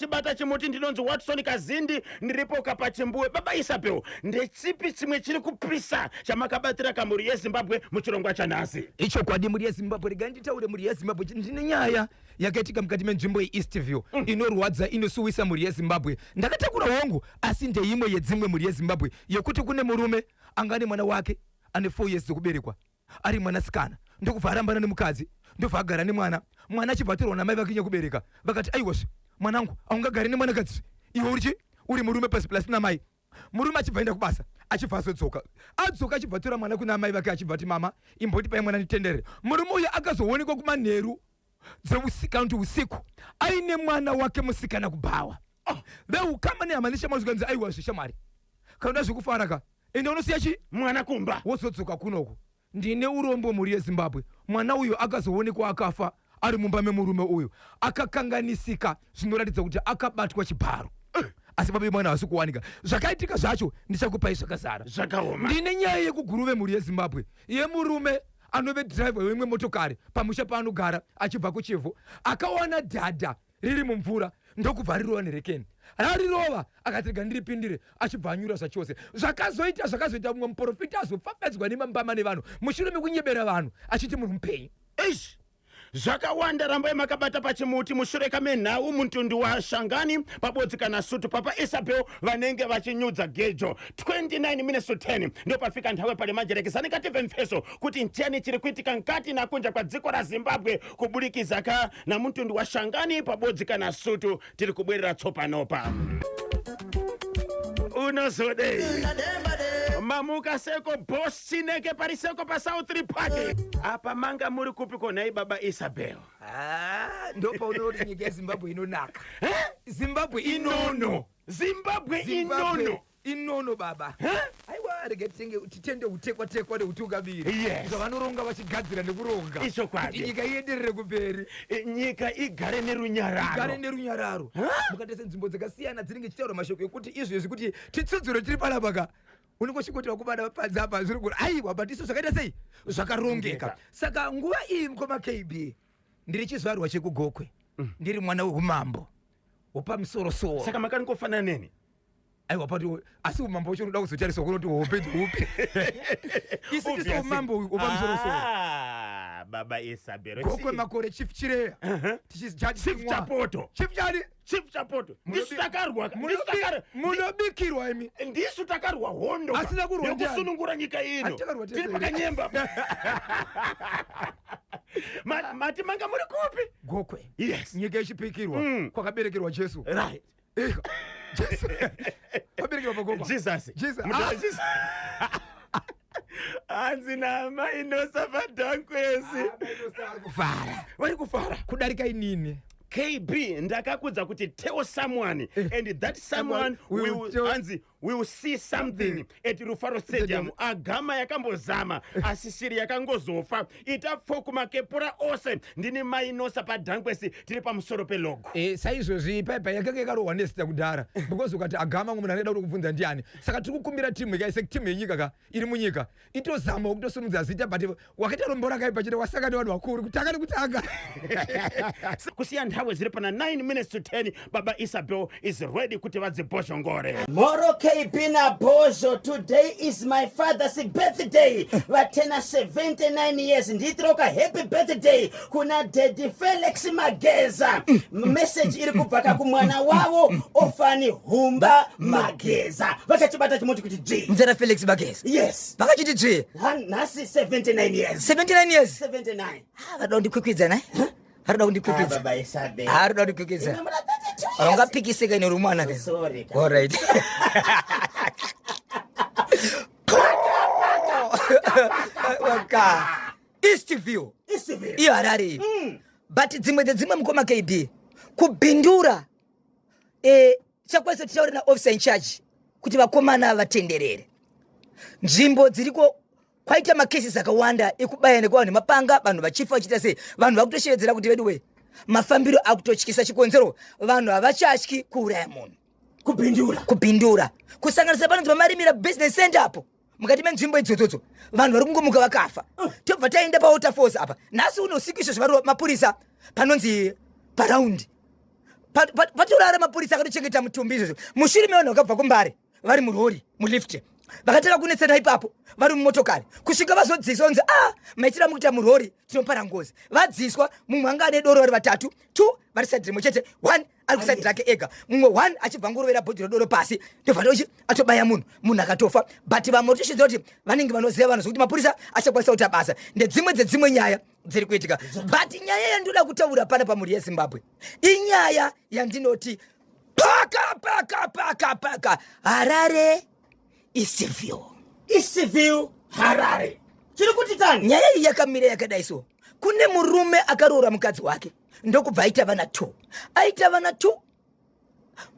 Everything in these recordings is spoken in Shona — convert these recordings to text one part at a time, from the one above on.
chibata chimuti ndinonzi Watson Kazindi ndiripo kapachimbuwe. Baba Isabel, ndechipi chimwe chiri kupisa chamakabatira kamuri yeZimbabwe muchirongwa chanhasi? Icho kwadi muri yeZimbabwe riganditaure muri yeZimbabwe ndine nyaya yakaitika mukati menzvimbo yeEastville inorwadza inosuwisa muri yeZimbabwe. Ndakatakura hongu asi ndeimwe yedzimwe muri yeZimbabwe yokuti kune murume angane mwana wake ane 4 years dzokuberekwa ari mwanasikana ndokubva arambana nemukadzi ndobva agara nemwana achibvatirwa namai vake nyokubereka vakati aiwasve mwanangu aungagari nemwanakadzi iwe uri murume pasi plasina mai. Murume achibva enda kubasa achibva azodzoka achibva tora mwana kuna mai vake achibva ati mama imboti pai mwana nditenderere. Murume uyu akazoonekwa kumanheru dzeusiku kuti usiku aine mwana wake musikana kubhawa. Veukama nehamanisha mazvikanzi aiwasve shamwari kana zvekufara ka ende unosiya chi mwana kumba wozodzoka kunoko. Ndine urombo muri yeZimbabwe. Mwana uyu akazoonekwa akafa ari mumba memurume uyu akakanganisika zvinoratidza kuti akabatwa chibharo. Asi babe mwana hasi kuwanika zvakaitika zvacho ndichakupai zvakazara zvakaoma. Ndine nyaya yekuguruve muri yeZimbabwe yemurume anove dhiraivha wemwe motokari pamusha paanogara achibva kuchivhu akawana dhadha riri mumvura ndokubva rirova nerekeni rarirova akatirega ndiripindire achibva anyura zvachose. Zvakazoita mumwe muprofita azofafadzwa nemambama nevanhu mushure mekunyebera vanhu achiti munhu mupenyu. Eish, zvakawanda rambai makabata pachimuti mushure kamenhau mutundi waShangani pabodzi kana Sutu. Papa Isabel vanenge vachinyudza gejo 29 minutes to 10 ndio pafika nthawe pale majerekesani kative mfeso kuti ncheni chiri kuitika nkati na kunja kwa dziko ra Zimbabwe kuburikidza ka na mutundi waShangani pabodzi kana Sutu. Tiri kubwerera tsopanopa unozodei mamuka seko boss Chineke pariseko pa South Park. Apa manga muri kupi konai Baba Isabel? Ndo paunoti nyika yeZimbabwe inonaka. Zimbabwe inono. Zimbabwe inono baba. Aiwa regetenge titende utekwa neutungamiri. Yes. Zvavanoronga vachigadzira nekuronga. Icho kwadi. Nyika ienderere kumberi. Nyika igare nerunyararo. Mukatese nzvimbo dzakasiyana dzinenge chitaura mashoko ekuti izvezvi kuti titsudzure tiri panapa unongoshikoti vakubada vapadza apa zviri kuti aiwa batiso zvakaita sei zvakarongeka. Saka nguva iyi mukoma KB ndiri chizvarwa chekugokwe ndiri mwana weumambo wepamusoro-soro. Saka makangofanana neni? Aiwa pati asi umambo wacho unoda kuzotariswa kunoti upe isi tiso umambo wepamusoro-soro. Baba Isabel gokwe makore chief chireya chief chapoto ndisu takarwa munobikirwa imi ndisu takarwa hondo asina kurwa yokusunungura nyika ino tiri pakanyemba. Mati manga muri kupi gokwe? Yes, nyika yechipikirwa kwakaberekerwa Jesu. Right. Jesu waberekerwa pagokwa Jesus. Anzi nama inosa padhankwezi vari kufara kudarika inini. KB ndakakudza kuti tell someone and that someone will see something at Rufaro Stadium. Agama yakambozama asi shiri yakangozofa itapfo kumakepura ose ndini mainosa padhankwesi tiri pamusoro pelogo. Saizvozvi paipa yakanga yakarohwa nesita kudhara because ukati agama munhu anoda kuti kubvunza ndiani. Saka tiri kukumbira timu yakaise timu yenyika ka iri munyika itozama kutosimudza zita but wakaita rombo rakaipa chete wasaka nevanhu vakuru kutanga nekutanga. Kusiya nthawe ziri pana 9 minutes to 10 Baba Isabel is ready kuti vadzibhoshongore. Moro KB na Bozo, today is my father's birthday. Vatena 79 years. Nditroka happy birthday kuna Daddy Felix Mageza. Message iri kubva kumwana wavo Ofani Humba Mageza. Vakachibata chimuti kuti J. Mzera Felix Mageza. Yes. Vakachiti J. Nasi 79 years. 79 years. 79. Vada undikwikwidza na? Harida undikwikwidza. Baba Isabel. Harida undikwikwidza. Ungapikisika ine rumwana ke. Sorry. All right. Waka. Eastville. Iyo Harare. But dzimwe mukoma KB. Kubindura. Chakwaisa tichauri na officer in charge kuti vakomana vatenderere. Nzvimbo dziriko kwaita makesi akawanda ekubaya nekwa nemapanga vanhu vachifa vachita sei vanhu vakutoshevedzera kuti veduwe mafambiro akutotyisa chikonzero vanhu havachatyi kuuraya munhu kubhindura kusanganisa panonzi vamarimira business center apo mukati menzvimbo idzodzo vanhu vari kungomuka vakafa tobva taenda pawater force apa nhasi uno usiku izvo zvavari mapurisa panonzi paraundi patorara mapurisa akatochengeta mutumbi izvozvo mushure mevanhu vakabva kumbare vari murori mulifti vakataka kunetsana ipapo vari mumotokari kusvika vazodziswa kunzi maitira mukuita murori tinopara ngozi vadziswa mumwe anga ane doro vari vatatu 2 vari saidi rimwe chete 1 ari kusaidi rake ega mumwe 1 achibva ngurovera bhodhi rodoro pasi ndobva atobaya munhu akatofa but vamwe toshidza kuti vanenge vanoziva vanhu zvokuti mapurisa achakwanisa kuita basa ndedzimwe dzedzimwe nyaya dziri kuitika but nyaya yandinoda kutaura pana pamhuri yezimbabwe inyaya yandinoti paka Harare Eastville Harare chiri kuti tani nyaya iyi yakamira yakadai so kune murume akaroora mukadzi wake ndokubva aita vana 2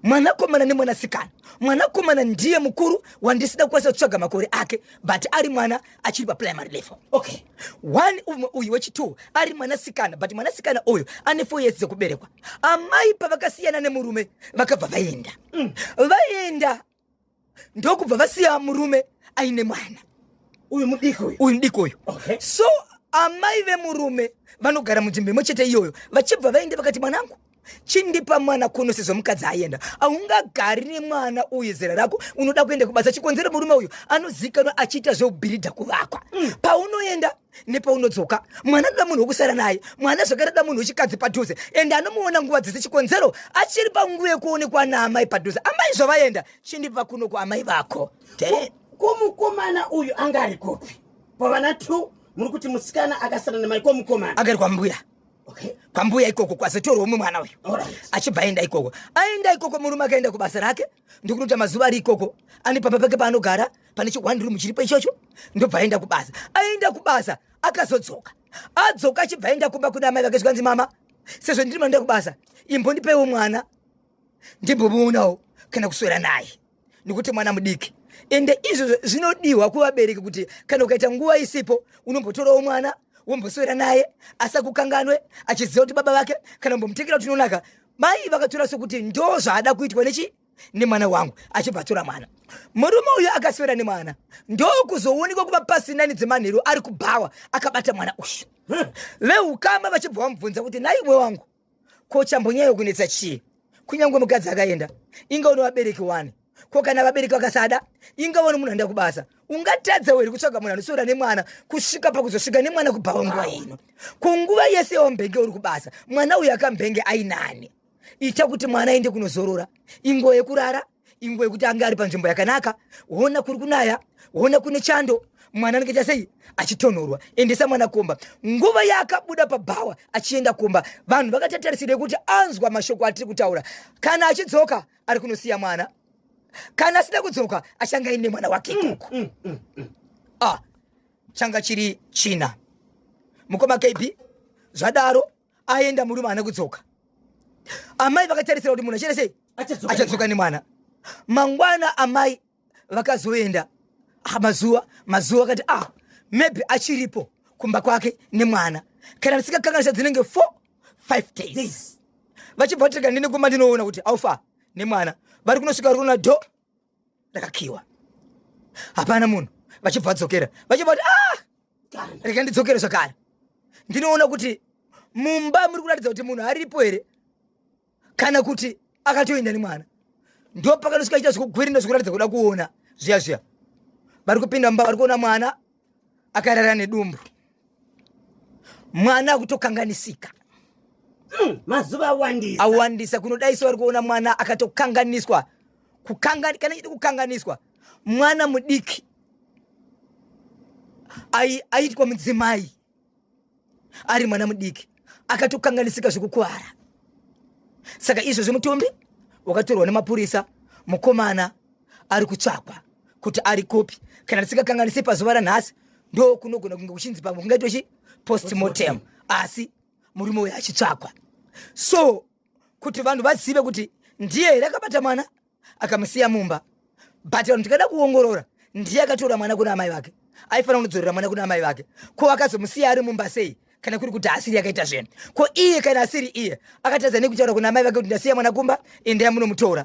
mwanakomana nemwanasikana mwanakomana ndiye mukuru wandisida kukwanisa kutsvaga makore ake but ari mwana achiri paprimary level okay uyu wechi2 ari mwanasikana but mwanasikana uyu ane 4 years dzekuberekwa amai pavakasiyana nemurume vakabva vaenda ndokubva vasiya murume aine mwana uyu mudiki uyu okay. So amai vemurume vanogara munzvimbo imwe chete iyoyo vachibva vaenda vakati mwanangu chindipa mwana kuno sezvo mukadzi aenda haungagari nemwana uyu zera rako unoda kuenda kubasa chikonzero murume uyu anozikanwa achiita zveubhiridha kuvakwa paunoenda nepaunodzoka mwana anoda munhu wokusara naye mwana zvakare anoda munhu wechikadzi padhuze ende anomuona nguva dzese chikonzero achiri panguva yekuonekwa naamai padhuze amai zvovaenda chindipa kuno kuamai vako komukomana uyu anga ari kopi pavana 2 muri kuti musikana akasara namai komukomana agari kwambuya okay. kwambuya ikoko kwazotorwa umwe mwana uyu achibva aenda ikoko murume akaenda kubasa rake ndokunota mazuva ari ikoko ane pamba pake paanogara pane chiwandirumu chiripo ichocho ndobva aenda kubasa akazodzoka adzoka achibva aenda kumba kuna amai vake zvikanzi mama sezvo ndiri manda kubasa imbondipewo mwana ndimbomuonawo kana kuswera naye nekuti mwana mudiki ende izvo zvinodiwa kuvabereki kuti kana ukaita nguva isipo unombotorawo mwana womboswera naye asakukanganwe achiziva kuti baba vake kana umbomutekera kuti unonaka mai vakatora sokuti ndo zvaada kuitwa nemwana wangu achibva tora mwana murume uyu akaswera nemwana ndokuzoonekwa kuva pasina nedzemanheru ari kubhawa akabata mwana uyu veukama vachibva vamubvunza kuti naiwe wangu kochambonyayo kunetsa chii kunyange mukadzi akaenda inga uno vabereki 1 ko kana vabereki vakasada inga uno munhu anda kubasa ungatadza weri kutsvaga munhu anoswera nemwana kusvika pakuzosvika nemwana kubhawa nguva ino kunguva yese yaumbenge uri kubasa mwana uyu akambenge ainani ita kuti mwana aende kunozorora ingo yekurara ingo yekuti anga ari panzvimbo yakanaka ona kuri kunaya ona kune chando mwana anenge sei achitonhorwa endesa mwana komba nguva yaakabuda pabhawa achienda komba vanhu vakatatarisire kuti anzwa mashoko atiri kutaura kana achidzoka ari kunosiya mwana kana asina kudzoka achanga aine mwana wake ikoko changa chiri china mukoma KB zvadaro aenda murume ana kudzoka amai vakatarisira kuti munhu achiri sei achadzoka nemwana mangwana amai vakazoenda mazuva akati maybe achiripo kumba kwake nemwana kana ndisingakanganisa dzinenge 4-5 days vachibva vatirika ndine kumba ndinoona kuti aufa nemwana vari kunosvika vari kuona dho rakakiwa hapana munhu vachibva vadzokera vachibva kuti reka ndidzokere zvakare ndinoona kuti mumba muri kuratidza kuti munhu aripo here kana kuti akatoenda nemwana ndo pakanosvika iita zvokugwirinda zvekuratidza kuda kuona zviya vari kupinda mumba vari kuona mwana akarara nedumbu mwana akutokanganisika mazuva awandisa kunodaisa vari kuona mwana akatokanganiswa kana chiti kukanganiswa mwana mudiki aitwa mudzimai ari mwana mudiki akatokanganisika zvekukuwara saka izvo zvemutumbi wakatorwa nemapurisa mukomana ari kutsvakwa kuti ari kopi kana tisingakanganisi pazuva ranhasi ndo kunogona kunge kuchinzi pamwe kungaitochi postmortem asi murume uyu achitsvakwa so kuti vanhu vazive kuti ndiye here akabata mwana akamusiya mumba but vanhu tikada kuongorora ndiye akatora mwana kuna amai vake aifanira kunodzorera mwana kuna amai vake ko akazomusiya ari mumba sei kana kuri kuti asiri akaita zvinhu ko iye kana asiri iye akatadza nekutaura kuna amai vake kuti ndasiya mwana kumba endai munomutora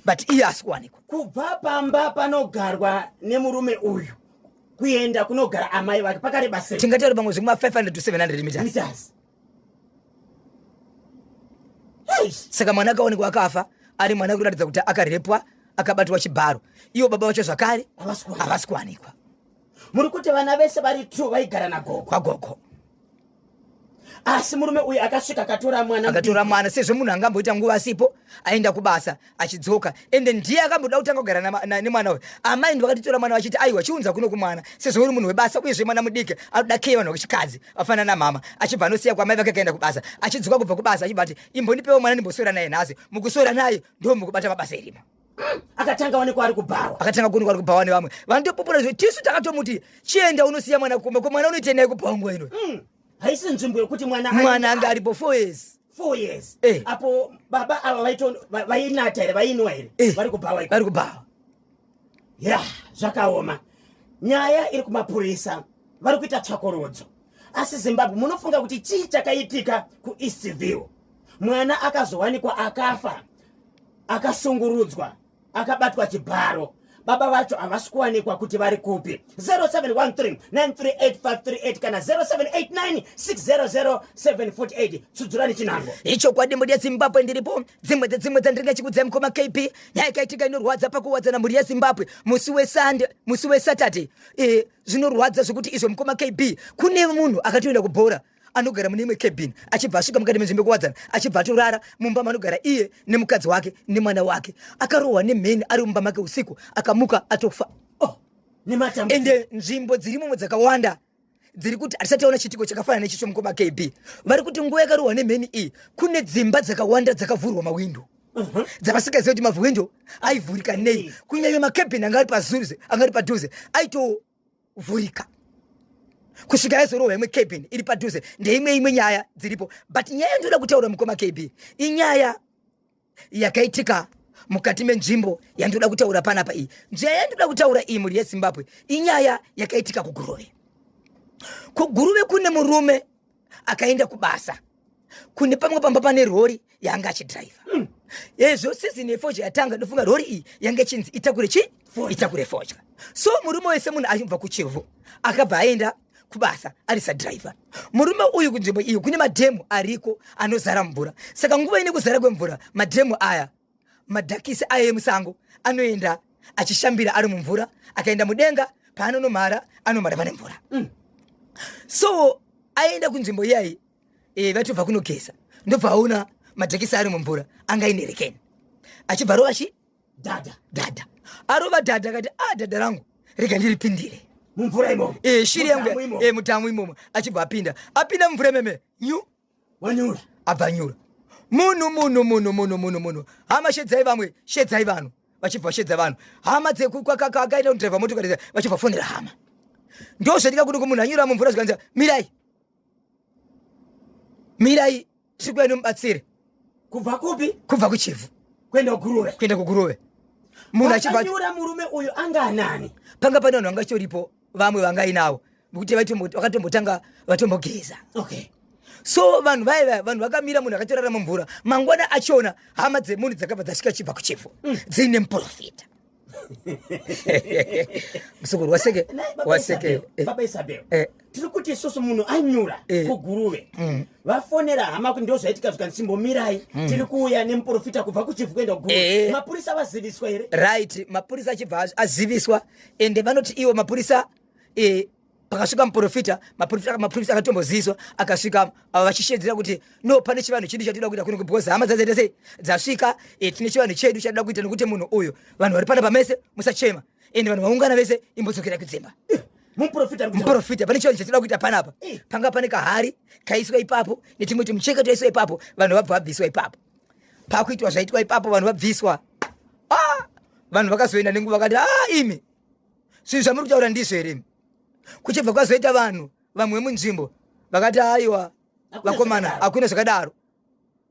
but iye asi kuwanikwa kubva pamba panogarwa nemurume uyu kuenda kunogara amai vake pakareba sei tingataura pamwe zvekuma 500 to 700 meters saka mwana akaonekwa akafa ari mwana kuratidza kuti akarepwa akabatwa chibharo iwo baba vacho zvakare havasi kuwanikwa. Muri kuti vana vese vari 2 vaigara nagogo kwagogo. asi murume uyu akasvika akatora mwana sezvo munhu angamboita nguva asipo aenda kubasa achidzoka ende ndiye akamboda kutanga kugara nemwana uyu. amai ndivakatitora mwana vachiti aiwa chiunza kuno kumwana sezvo uri munhu webasa uyezve mwana mudiki anoda kei vanhu vechikadzi vafanana namama achibva anosiya kwamai vake akaenda kubasa achidzoka kubva kubasa achibva ati imbonipewo mwana ndimbosora naye nhasi mukusora naye ndo mukubata mabasa erima. akatanga onekwa ari kubhawa akatanga kuonekwa ari kubhawa nevamwe vanotopupura zvo tisu takatomuti chienda unosiya mwana kumba ko mwana unoita naye kubhawa nguva ino haisi nzvimbo yekuti mwana anga aripo 4 years. 4 years apo baba ava vainata here vainwa here vari kubhawa ya zvakaoma. nyaya iri kumapurisa vari kuita tsvakorodzo asi Zimbabwe munofunga kuti chii chakaitika kuEastville? mwana akazowanikwa akafa akasungurudzwa akabatwa chibharo baba vacho havasi kuwanikwa kuti vari kupi. 0713938538 kana 0789600748 tsudzurani chinango icho kwadimbo yeZimbabwe ndiripo dzimwe dzandinenge chikudzai mukoma KP nyaya ikaitika inorwadza pakuwadzana mhuri yeZimbabwe musi weSaturday zvinorwadza zvokuti izvo mukoma KP kune munhu akatoenda kubhora anogara mune imwe cabin achibva asvika mukati menzvimbo yekuwadzana achibva atorara mumba manogara iye nemukadzi wake nemwana wake akarohwa nemheni ari mumba make usiku akamuka atofa. ende nzvimbo dziri mumwe dzakawanda dziri kuti hatisati aona chitiko chakafanana nechicho mukoma KB vari kuti nguva yakarohwa nemheni iyi kune dzimba dzakawanda dzakavhurwa mawindo dzavasingaziva kuti mavhindo aivhurika nei kunyanya makabin anga ari padhuze aitovhurika kusvika yazorohwa imwe cabin iri padhuze ndeimwe nyaya dziripo but nyaya yandoda kutaura mukoma KB inyaya yakaitika mukati menzvimbo yandoda kutaura panapa iyi. nyaya yandoda kutaura iyi mhuri yeZimbabwe inyaya yakaitika kuGuruve. kuGuruve kune murume akaenda kubasa kune pamwe pamba pane rori yanga achidhiraivha yezvo season yefodya yatanga ndofunga rori iyi yange chinzi itakure fodya. so murume wese munhu achibva kuChivu akabva aenda kubasa ari sadhiraivha. murume uyu kunzvimbo iyi kune madhemu ariko anozara mvura saka nguva ine kuzara kwemvura madhemu aya madhakisi aya emusango anoenda achishambira ari mumvura akaenda mudenga paanonomhara anomhara pane mvura. so aenda kunzvimbo iyayi vatobva kunogeza ndobva aona madhakisi ari mumvura anga ine rekeni achibva rova dhadha arova dhadha akati dhadha rangu rega ndiripindire mumvura imomo shiri yangu mutamu imomo achibva apinda mumvura meme wanyura abva nyura munhu hama shedzai vamwe shedzai vanhu vachibva shedza vanhu hama akaita kudhiraivha motokari vachibva fonera hama ndozvatika kuti munhu anyura mumvura zvikanzi mirai tiri kuya nomubatsire kubva kupi kubva kuChivu kuenda kuGuruve. munhu achibanyura murume uyu anga anani panga pane vanhu vanga choripo vamwe vangainavo kuti vakatombotanga vatombogeza. so vanhu vakamira munhu akatorara mumvura mangwana achona hama dzemunhu dzakabva dzasvika chibva kuChivu dziine muprofita musukuru waseke baba Isabel tiri kuti isusu munhu anyura kuGuruve vafonera hama kuti ndozvaitika zvikanzi chimbomirai tiri kuuya nemuprofita kubva kuChivu kuenda kuGuruve. mapurisa vaziviswa here? right, mapurisa achibva aziviswa ende vanoti iwo mapurisa pakasvika muprofita mapurisa akatomboziviswa akasvika vachishedzera kuti no pane chivanhu chidi chatinoda kuita kuno because hama dzazaita sei dzasvika tine chivanhu chedu chatoda kuita nekuti munhu uyu vanhu vari panapa mese musachema ende vanhu vaungana vese imbodzokera kudzimba. muprofita pane chivanhu chatinoda kuita panapa panga pane kahari kaiswa ipapo netimwe timucheka toiswa ipapo vanhu vabva vabviswa ipapo pakuitwa zvaitwa ipapo vanhu vabviswa vanhu vakazoenda nenguva vakati imi zvinhu zvamuri kutaura ndizvo here kuchibva kwazoita vanhu vamwe munzvimbo vakati aiwa vakomana hakuna zvakadaro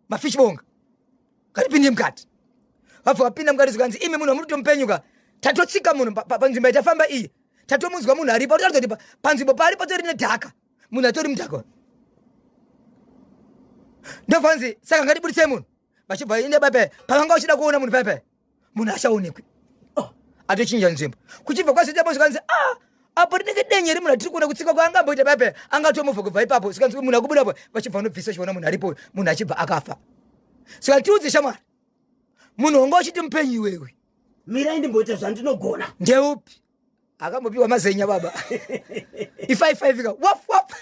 mafishbonga ngatipinde mukati vabva vapinda mukati zvikanzi imi munhu wamuri tomupenyuka tatotsika munhu panzvimbo yatafamba iyi tatomunzwa munhu aripo toti panzvimbo pari patori nedhaka munhu atori mudhaka ndovanzi saka ngatibudisei munhu vachibva inde pepe pavanga uchida kuona munhu pepe munhu achaonekwi atochinja nzvimbo kuchibva kwazoita zvikanzi apo rinenge denye rimunhu atiri kuona kutsika kwaangamboita pepe angatomovha kubva ipapo zvikanzi munhu akubudapo vachibva nobvisa chiona munhu aripo munhu achibva akafa. saka tiudze shamwari munhu wanga uchiti mupenyu iwewe mirai ndimboita zvandinogona. ndeupi akambopiwa mazenya baba ifaifaivika wap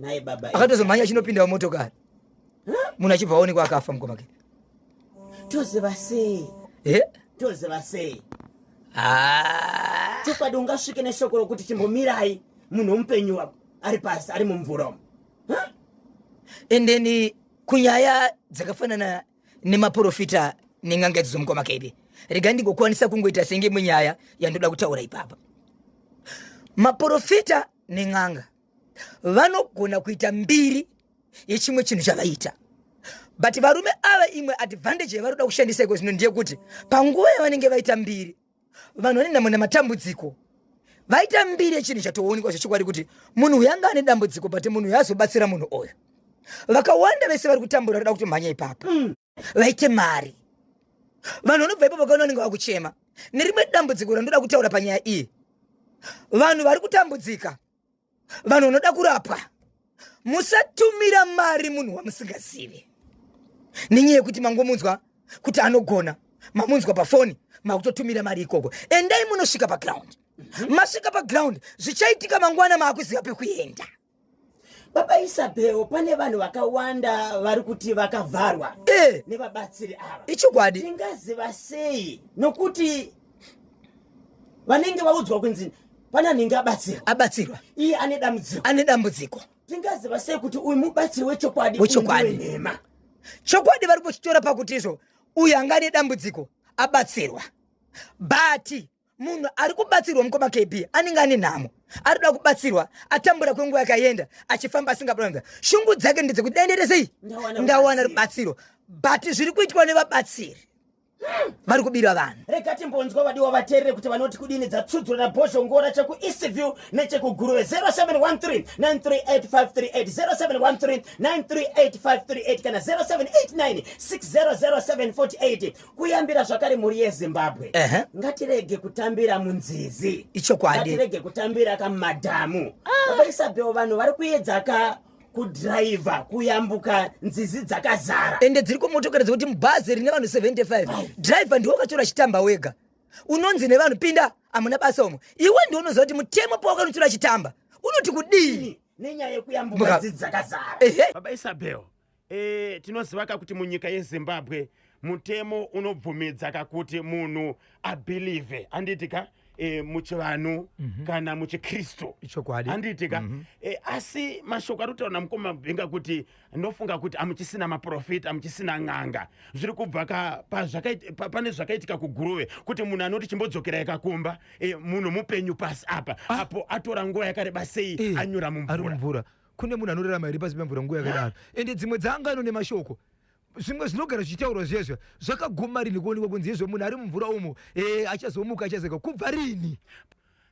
Nai baba akatozomhanya chinopinda motokari munhu achibva aonekwa akafa mukomake toziva sei toziva sei chokwadi ungasvike neshoko rokuti chimbomirai munhu womupenyu ari pasi ari mumvura umu. endeni kunyaya dzakafanana nemaprofita neng'anga dzomukoma ipi rega ndingokwanisa kungoita senge munyaya yandoda kutaura ipapa. Maprofita neng'anga vanogona kuita mbiri yechimwe chinhu chavaita, but varume ava imwe advantage yavaroda kushandisa iko zvino ndeyekuti panguva yavanenge vaita mbiri vanhu vanoenda muna matambudziko vaita mbiri yechinhu chatoonekwa zvechokwadi kuti munhu uyu anga ane dambudziko but munhu uyu azobatsira munhu oyo. Vakawanda vese vari kutambura varoda kuti mhanya ipapa vaite mari. Vanhu vanobva ipapo vakaona vanenge vakuchema nerimwe dambudziko randoda kutaura panyaya iyi. Vanhu vari kutambudzika, vanhu vanoda kurapwa, musatumira mari munhu wamusingazivi nenyaya yekuti mangomunzwa kuti anogona, mamunzwa pafoni makutotumira mari ikoko. Endai munosvika paground. Masvika paground zvichaitika mangwana maakuziva pekuenda. Baba Isabel, pane vanhu vakawanda vari kuti vakavharwa nevabatsiri ava. Ichokwadi. Tingaziva sei nokuti vanenge vaudzwa kunzi pane anenge abatsirwa iye ane dambudziko. Tingaziva sei kuti uyu mubatsiri wechokwadi wenhema. Chokwadi vari kuchitora pakuti izvo uyu anga ane dambudziko abatsirwa, but munhu ari kubatsirwa mukoma KB anenge ane nhamo, arikuda kubatsirwa atambura kwenguva yakaenda achifamba asingapranga. Shungu dzake ndedzekuti daendere sei ndawana rubatsiro, but zviri kuitwa nevabatsiri vari kubira vanhu. Rega timbonzwa vadiwa vateerere kuti vanoti kudini dzatsudzura bhozho ngora cheku Eastview nechekuguruve 0713 938538 0713 938538 kana 0789 600748. Kuyambira zvakare mhuri yeZimbabwe ngatirege kutambira munzizi, ichokwadi, ngatirege kutambira kamadhamu. Baba Isabel, vanhu vari kuedza kudriver kuyambuka nzizi dzakazara ende dziri kumotokari dzekuti mubhazi rine vanhu 75 driver ndiwo katora chitamba wega, unonzi nevanhu pinda amuna basa umo. Iwe ndiwo unoziva kuti mutemo pawakanotora chitamba unoti kudini nenyaya yekuyambuka nzizi dzakazara. Baba Isabel, tinoziva kuti munyika yeZimbabwe mutemo unobvumidza kakuti munhu abhilive anditika muchivanhu kana muchikristu anditika. Asi mashoko ari kutaura mukoma Bhenga kuti ndofunga kuti amuchisina maprofita, amuchisina n'anga. Zviri kubva pane zvakaitika kuguruve kuti munhu anoti chimbodzokerai kakumba munhu mupenyu pasi apa apo atora nguva yakareba sei anyura mumvura. Kune munhu anorarama iri pasi pemvura nguva yakadaro, ende dzimwe dzangano nemashoko zvimwe zvinogara zvichitaurwa zvezvo zvakaguma rini kuonekwa kunzi izvo munhu ari mumvura umo achazomuka achazeka kubva rini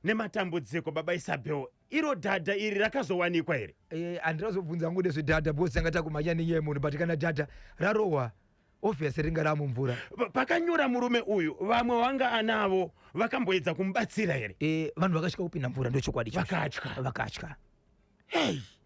nematambudziko. Baba Isabel, iro dhadha iri rakazowanikwa here? Andirazobvunza hangu nezvedhadha because tanga takumhanya nenyaya yemunhu, but kana dhadha rarohwa obviously ringa ramumvura. Pakanyura murume uyu vamwe wanga anavo vakamboedza kumubatsira here? Vanhu vakasvika kupinda mvura ndochokwadi vakatya.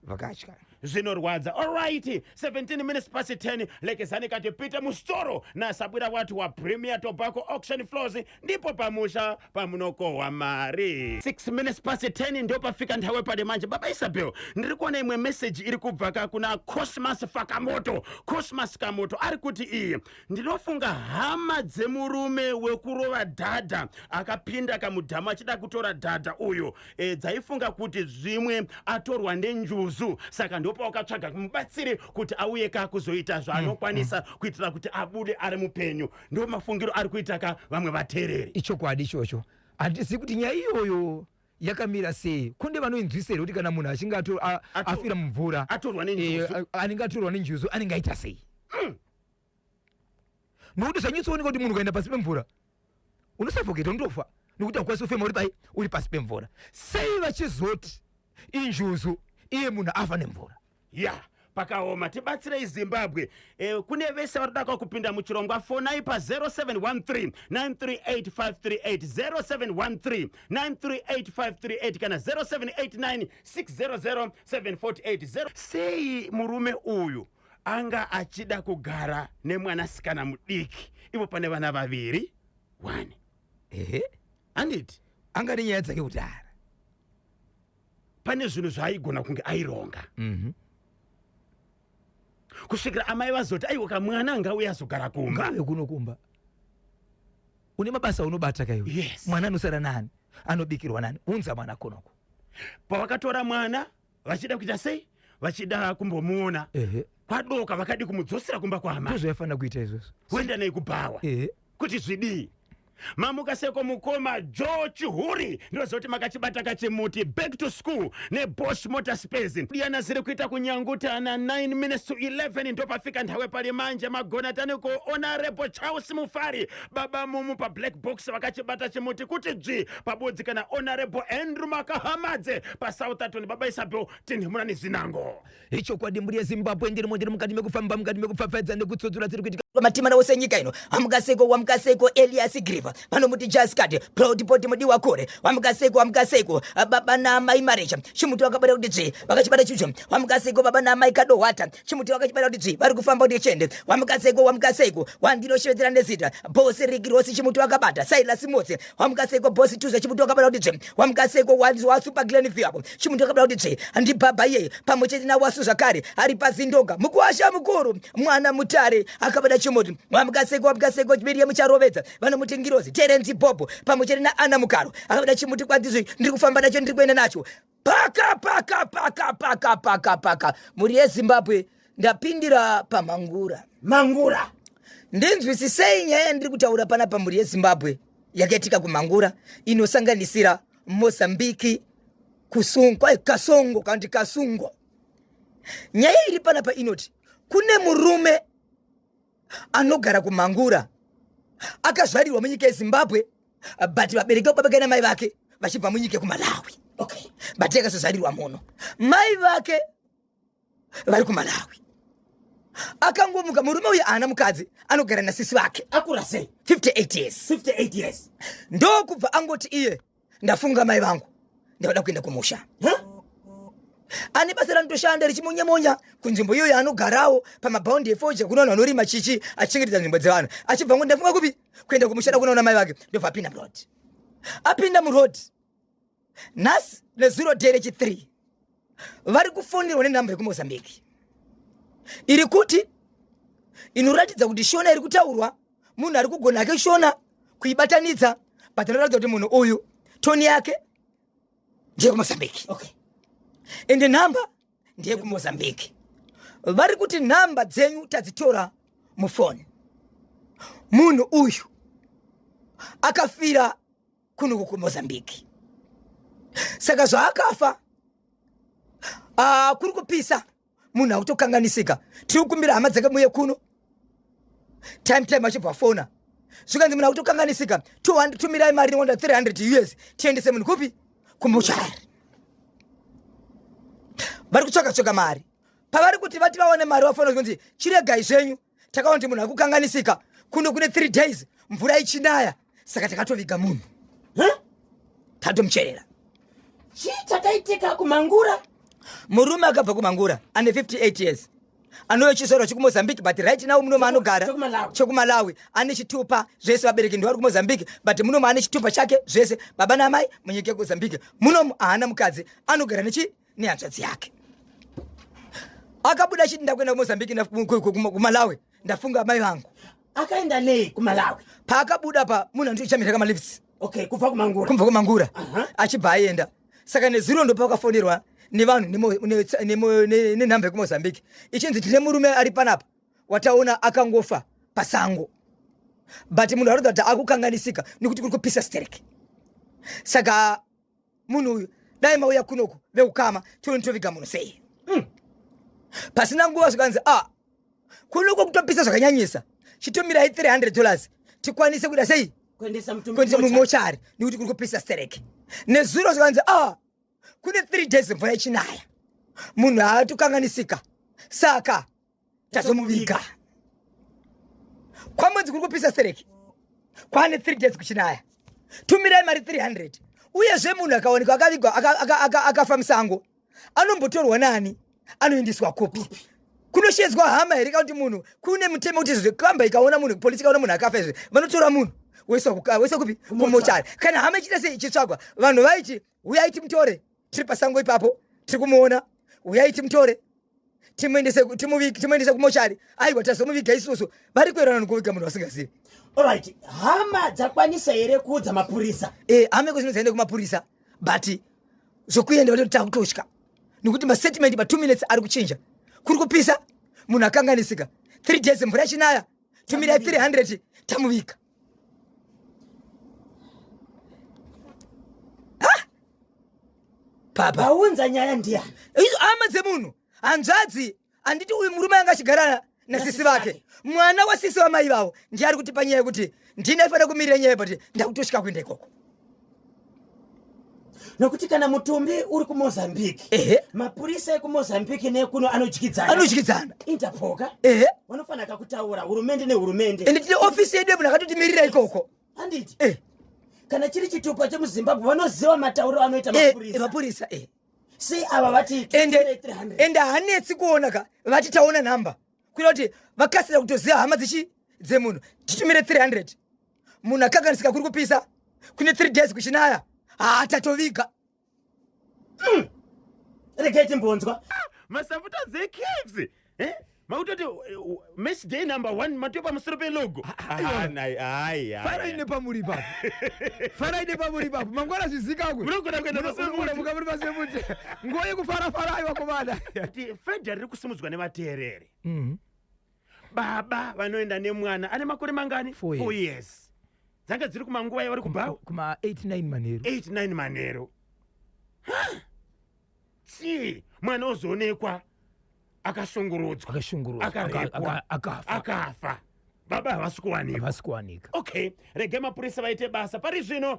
Vakatya. Zvinorwadza. Alright, 17 minutes past 10 lekezani kati pita mustoro nasabwira watu wa Premier Tobacco Auction Floors ndipo pamusha pamunokohwa mari. 6 minutes past 10 ndio pafika nthawe pade manje. Baba Isabel, ndiri kuona imwe message iri kubva kuna Cosmas Fakamoto. Cosmas Kamoto ari kuti iyi ndinofunga hama dzemurume wekurova dhadha akapinda kamudhamu achida kutora dhadha uyu dzaifunga kuti zvimwe atorwa nenjuzu, saka ndopa wakatsvaga kumubatsiri kuti auye kuzoita zvaanokwanisa kuitira kuti abude ari mupenyu. Ndo mafungiro ari kuita vamwe vateereri. Ichokwadi ichocho. Handisi kuti nyaya iyoyo yakamira sei. Kunde vanoinzwisera kuti kana munhu achinge afira mumvura anenge atorwa nenjuzu anenge aita sei. Nokuti zvanyatsooneka kuti munhu ukaenda pasi pemvura unosafoketa undofa nokuti hakukwanisi kufema uri pasi pemvura. Sei vachizoti injuzu iye munhu afa nemvura? Pakaoma. Tibatsirei Zimbabwe. Kune vese varikuda kupinda muchirongwa fonai pa 0713 938538 0713 938538 kana 0789 600748. Sei murume uyu anga achida kugara nemwanasikana mudiki ivo pane vana vaviri 1 handiti anga nenyaya dzake kudhara pane zvinhu zvaaigona kunge aironga kusvikira amai vazoti aiwa kamwana angauya azogara kumba kunokumba une mabasa unobata kaiwe Yes. mwana anosara nani anobikirwa nani unza mwana konoko pavakatora mwana vachida kuita sei vachida kumbomuona kwadoka vakadi kumudzosera kumba kwama ndozvaifana kuita izvozvo kuenda nei kubhawa kuti zvidii mamukaseko mukoma George Huri ndozoti makachibata kachimuti back to school neBosch Motor Space diana ziri kuita kunyangutana 9 minutes to 11 ndopafika nthawe pali manje magonatani ko Honorable Charles Mufari baba mumu pa black box vakachibata chimuti kuti dzvi pabodzi kana Honorable Andrew Makahamadze pa Southampton baba Isabel tinhimurani zinango icho kwadi mburi yeZimbabwe ndiri mukati mekufamba mukati mekupfapfadza nekutsodzura tiri kuitika matimana wose nyika ino wamukaseko Elias Griver vanomuti Jaskad Proud Port mudiwa kore wamukaseko baba na mai Marecha chimuti wakabata kuti dzvi vakachibata chucho wamukaseko baba na mai Kadowata chimuti wakachibata kuti dzvi vari kufamba kuti chende wamukaseko wandiro shevedzera nezita boss Rick Ross chimuti wakabata Silas Motse wamukaseko boss Tuza chimuti wakabata kuti dzvi wamukaseko wa Super Glenview apo chimuti wakabata kuti dzvi andi baba ye pamwechete na wasu zvakare ari pazindonga mukuwasha mukuru mwana mutare akabata chimuti wamukaseko chibiriye mucharovedza vanomuti Ngirozi Terence Bobo pamwechete na Ana Mukaro akabata chimuti kwandizvi ndiri kufamba nacho ndiri kuenda nacho paka muri yeZimbabwe ndapindira pamangura ndinzwisisei nyaya ndiri kutaura pana pamuri yeZimbabwe yakaitika kumangura inosanganisira Mozambiki Kasongo kandi Kasungo. Nyaya iri panapa inoti kune murume anogara kumangura akazvarirwa munyika yeZimbabwe but vabereki vake na mai vake vachibva munyika kuMalawi. Okay, but akazvarirwa muno mai vake vari kuMalawi. Akangomuka murume uyu ana mukadzi anogara nasisi vake akura sei 58 years ndo kubva angoti iye ndafunga mai vangu ndauda kuenda kumusha. Ane basa ranotoshanda richimonyamonya kunzvimbo iyoyo anogarawo pamabhaundi efoja kuno vanhu vanorima chichi achengetedza nzvimbo dzevanhu achibva ngo ndafunga kupi kuenda kumushanda kunoona mai vake ndobva apinda muroad nhasi nezuro day rechi3 vari kufonderwa nenhamba yekuMozambique iri kuti inoratidza kuti shona iri kutaurwa munhu ari kugona ake shona kuibatanidza but inoratidza kuti munhu uyu toni yake ndiye kuMozambique. Okay, ende nhamba ndiye kuMozambique. Vari kuti nhamba dzenyu tadzitora mufoni. Munhu uyu akafira kuno kuMozambique. Saka zvaakafa kuri kupisa munhu autokanganisika. Tiri kukumbira hama dzake muye kuno time achibva fona zvikanzi munhu autokanganisika 200 tumirai mari 300 US tiendese munhu kupi kumuchari. Vari kutsvaka mari pavari kuti vati vaone mari vafanira kunzi chiregai zvenyu takaona kuti munhu akukanganisika kuno kune 3 days mvura ichinaya saka takatoviga munhu tatomucherera. chii chakaitika kumangura? Murume akabva kumangura ane 58 years anouya chizono chekuMozambique but right now muno maanogara chekuMalawi ane chitupa zvese vabereki ndivari kuMozambique but muno ane chitupa chake zvese baba namai munyika yeMozambique muno haana mukadzi anogara nehanzvadzi yake. Akabuda chiti ndakuenda kuMozambique kuMalawi ndafunga mai vangu. Akaenda nei kuMalawi? Paakabuda pa munhu anochamira kamalifts. Okay, kubva kumangura. Kubva kumangura. Achibva aenda. Saka nezuro ndo pakafonerwa nevanhu nenhamba yekuMozambique ichinzi tine murume ari panapa wataona akangofa pasango but munhu arodza kuti akukanganisika nekuti kuri kupisa stereki. Saka munhu uyu dai mauya kunoku veukama toviga munhu sei. Pasina nguva zvikanzi kunoko kutopisa zvakanyanyisa chitomirai $300 tikwanise kuda sei kuendesa mumochari nekuti kuri kupisa stereki. Nezuro zvikanzi kune 3 days mvura ichinaya munhu haatokanganisika saka tazomuviga. Kwamwedzi kuri kupisa stereki kwane 3 days kuchinaya tumirai mari 300 uyezve munhu akaonekwa akavigwa akafa musango anombotorwa nani anoendeswa kupi kunoshedzwa hama here kana kuti munhu kune mutemo kuti zvekamba ikaona munhu polisi ikaona munhu akafa izvi vanotora munhu wese kupi kumochari kana hama ichita sei ichitsvagwa vanhu vaiti uyai timutore tiri pasango ipapo tiri kumuona uyai timutore timuendese kumochari aiwa tazomuviga isusu vari kuerana nokuviga munhu vasingazivi. Alright, hama dzakwanisa here kuudza mapurisa? Hama ekuzinodzaende kumapurisa but zvokuenda vatoti takutosha nokuti masettlement pa 2 minutes ari kuchinja kuri kupisa munhu akanganisika 3 days mvura chinaya tumirai 300 tamuviga. Papa aunza nyaya ndiani? Izo hama dzemunhu hanzvadzi anditi uyu murume anga achigara nasisi vake mwana wasisi wamai vavo ndiye ari kutipa nyaya yekuti ndine fanira kumirira nyaya but ndakutosvika kuenda ikoko. Nokuti kana mutumbi uri kuMozambique mapurisa ekumozambique nekuno anodyidzana Interpol vanofana kakutaura hurumende nehurumende ende tine ofisi yedu munhu akatotimirira ikoko handiti kana chiri chitupa chemuZimbabwe vanoziva matauriro anoita mapurisa sei ava vati ende hanetsi kuona ka vati taona nhamba kuira kuti vakasira kutoziva hama dzemunhu titumire 300 munhu akanganisika kuri kupisa kune 3 days kuchinaya tatoviga. Regai timbonzwa masafuta zekebs makutoti match day number 1 matopa pamusoro pelogo faraine pamuri papo faraine pamuri papo mangwana zvizikakwe munogona kuenda muka muri pasemuti nguva yekufara aiwa komanda kuti fedha riri kusimudzwa nevateereri baba vanoenda nemwana ane makore mangani 4 years dzanga dziri kumanguva yavari kubva kuma 89 manheru si mwana ozoonekwa akashungurudzwa akafa baba havasi kuwanika. Okay, regai mapurisa vaite basa pari zvino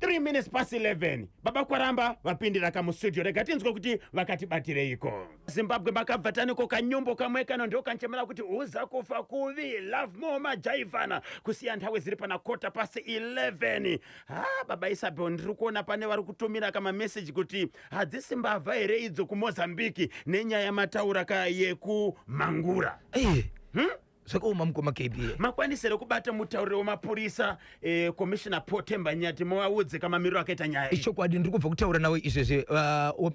3 minutes past 11 baba kwaramba vapindira kamustudio rega tinzwe kuti vakatibatireiko. Zimbabwe makabva taniko kanyumbo kamwe kano ndo kanchemera kuti uza kufa kuvi love more majaivana kusiya nthawe ziri pana 11:15 baba Isabel ndiri kuona pane vari kutumira kama message kuti hadzisi mbavha here idzo kuMozambique nenyaya yamataura yekumangura zvakaoma mukoma KBA makwanisire kubata mutauriri wemapurisa commissioner Potemba Nyati movaudze kamamiriro akaita nyaya ichokwadi ndiri kubva kutaura nawo izvezve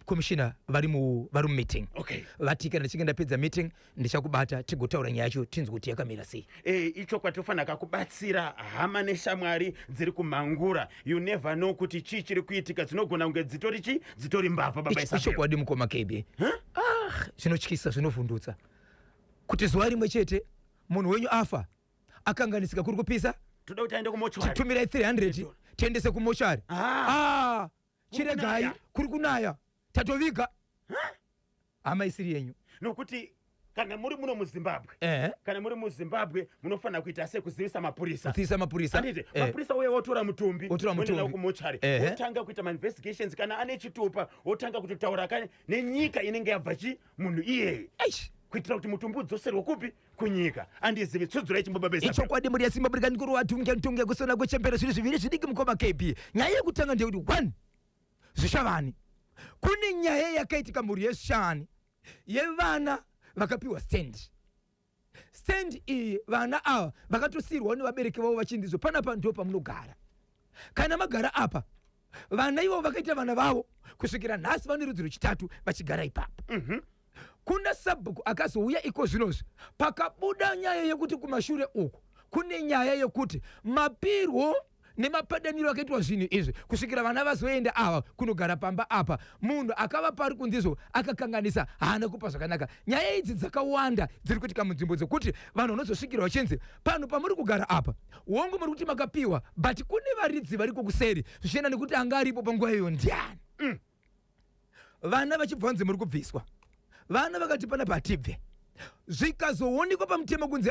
commissioner vari mumeeting vati kana ndichinge ndapedza meeting ndichakubata tigotaura nyaya yacho tinzwe kuti yakamira sei. Ichokwadi tofanira kakubatsira hama neshamwari dziri kumangura you never know kuti chii chiri kuitika dzinogona kunge dzitori mbavha baba Isabel. Ichokwadi mukoma KBA zvinotyisa zvinovhundutsa kuti zuva rimwe chete munhu wenyu afa akanganisika kuri kupisa toda kuti aende kumochari titumirai 300 tiendese kumochari chiregai kuri kunaya tatoviga hama isiri yenyu nokuti kana muri muno muZimbabwe kana muri muZimbabwe munofanira kuita sekuzivisa mapurisa anditi mapurisa uye wotora mutumbi woenda kumochari wotanga kuita investigations kana ane chitupa wotanga kutotaura kane nenyika inenge yabva munhu iyeye kuitira kuti mutumbi udzoserwe kupi kunyika andizivi tsudzura ichimbobabesa ichokwadi muri yaSimbabwe kanikuru watunge kusona kwechembera zviri zviviri zvidiki mukoma KB. Nyaya yekutanga ndeyekuti 1 zvishavani kune nyaya yakaitika muri yeshani yevana vakapiwa stand iyi vana ava vakatosirwa nevabereki vavo vachindizvo panapa ndo pamunogara kana magara apa vana ivo vakaita vana vavo kusvikira nhasi vane rudzi rwechitatu vachigara ipapo. Kuna sabhuku akazouya iko zvinozvi pakabuda nyaya yekuti kumashure uku kune nyaya yekuti mapirwo nemapadaniro akaitwa zvinhu izvi kusvikira vana vazoenda ava kunogara pamba apa munhu akava pari kundizo akakanganisa haana kupa zvakanaka. Nyaya idzi dzakawanda dziri kuitika munzvimbo dzekuti vanhu vanozosvikira vachinzi pano pamuri kugara apa wongo muri kuti makapiwa but kune varidzi variko kuseri zvichienda nekuti anga aripo panguva iyo ndiani. Vana vachibva vanzi muri kubviswa vana vakati pana patibve zvikazoonekwa pamutemo kunzi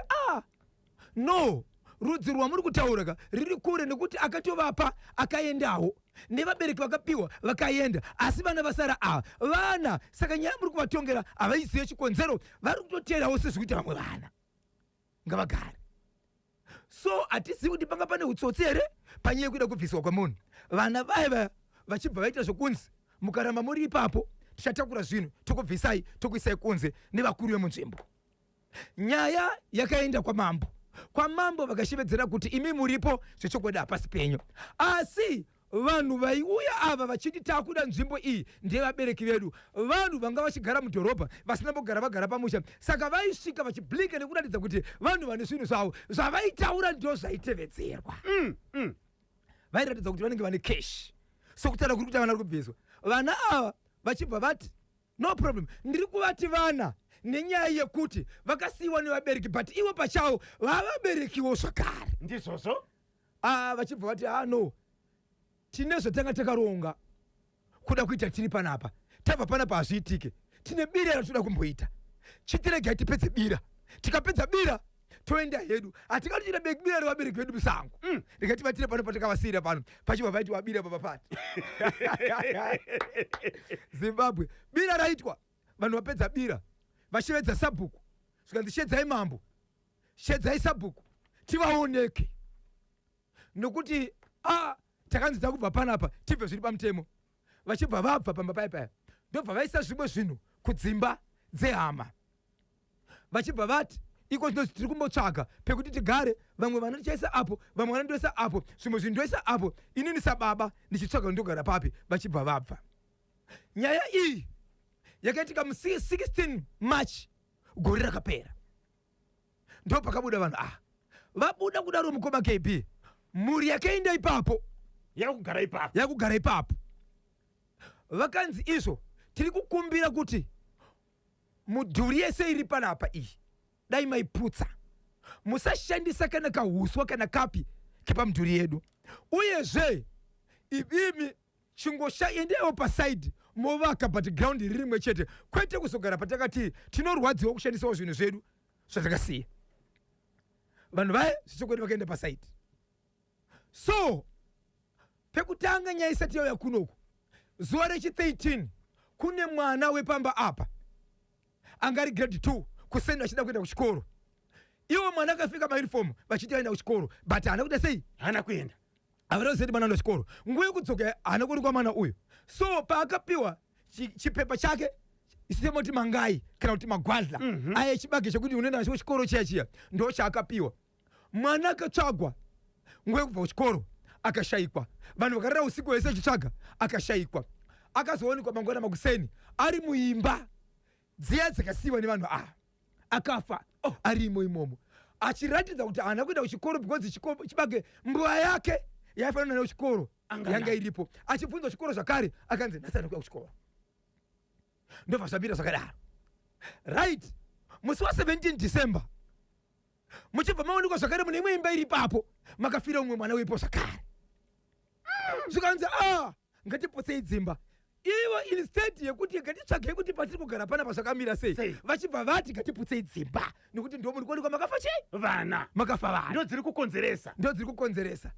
no rudzi rwamuri kutaura riri kure nekuti akatovapa akaendawo nevabereki vakapiwa vakaenda asi vana vasara ava vana saka nyaya muri kuvatongera havaizive chikonzero vari kutoterawo sezvikuita vamwe vana ngavagare. So hatizivi kuti panga pane utsotsi here panyaya yekuda kubviswa kwamunhu. Vana vaiva vachibva vaita zvokunzi mukaramba muri ipapo tichatakura zvinhu tokubvisai tokuisai kunze nevakuru vemunzvimbo. Nyaya yakaenda kwamambo vakashevedzera kuti imi muripo zvechokwadi hapasi penyu, asi vanhu vaiuya ava vachiti takuda nzvimbo iyi ndiye vabereki vedu, vanhu vanga vachigara mudhorobha vasina mbogara vagara pamusha, saka vaisvika vachiblinka nekuratidza kuti vanhu vane zvinhu zvavo zvavaitaura ndo zvaitevedzerwa. Vairatidza kuti vanenge vane cash, sokutaura kuri kuti vana vari kubviswa. Vana ava vachibva vati no problem, ndiri kuvati vana nenyaya yekuti vakasiyiwa nevabereki, but ivo pachavo vavaberekiwo zvakare. Ndizvozvo vachibva vati no, tine zvotanga takaronga kuda kuita tiri panapa, tabva panapa hazviitike, tine bira ratoda kumboita, chitiregai tipedze bira, tikapedza bira toenda hedu, hatingati tida bira revabereki vedu musango. Rikati vatire pano patakavasiyira pano pachibva paiti wabira baba pati. Zimbabwe bira raitwa, vanhu vapedza bira vashevedza sabhuku, zvikanzi shedzai mambo, shedzai sabhuku tivaoneke, nokuti takanzi takubva panapa tibve zviri pamutemo. Vachibva vabva pambapaipai ndobva vaisa zvimwe zvinhu kudzimba dzehama, vachibva vati iko zvinhu tiri kumbotsvaga pekuti tigare, vamwe vanotichaisa apo, vamwe vanondoisa apo, zvimwe zvinhu ndoisa apo, inini sababa ndichitsvaga ndogara papi. Vachibva vabva. Nyaya iyi yakaitika mu16 March gore rakapera, ndo pakabuda vanhu vabuda kudaro mukoma KB, mhuri yakaenda ipapo yakugara ipapo, vakanzi izvo tiri kukumbira kuti mudhuri yese iri panapa iyi dai maiputsa, musashandisa kana kahuswa kana kapi kepamudhuri yedu, uyezve ibimi chingoshaendewo pasaidi movaka but ground riri rimwe chete, kwete kuzogara patakati tinorwadziwa kushandisawo zvinhu zvedu zvatakasiya. Vanhu vaya zvichokwadi vakaenda pasaidi. So pekutanga nyaya isati yauya kunoku, zuva rechi13 kune mwana wepamba apa angari grade 2 kuseni achida kuenda kuchikoro. Iwo mwana akafika mauniform vachiti aenda kuchikoro, but hana kuda sei, hana kuenda, havana kuzeti mwana anda chikoro, nguva yekudzoka hana kuonekwa mwana uyu. So paakapiwa chipepa chake isemoti mangai kana kuti magwadla aya chibage chekuti unoenda nacho kuchikoro chiya ndo chaakapiwa. Mwana akatsvagwa nguva yekubva kuchikoro akashayikwa, vanhu vakarara usiku hwese achitsvaga akashayikwa, akazoonekwa mangwana makuseni ari muimba dziya dzakasiyiwa nevanhu akafa arimo imomo, achiratidza kuti haana kuenda kuchikoro because chibage mbwa yake yaifanana nayo kuchikoro yanga iripo. Achibvunzwa chikoro zvakare akanzi nhasana kuya kuchikoro, ndobva zvabira zvakadaro. Right, musi wa17 December muchibva maonekwa zvakare mune imwe imba iri ipapo makafira umwe mwana weipo zvakare. Zvikanzi ngatipotsei dzimba. Ivo instead yekuti ngatitsvagei kuti patiri kugara panapa zvakamira sei, vachibva vati ngatipotsei dzimba, nokuti ndo muri kuonekwa makafa chei, vana makafa vana, ndo dziri kukonzeresa.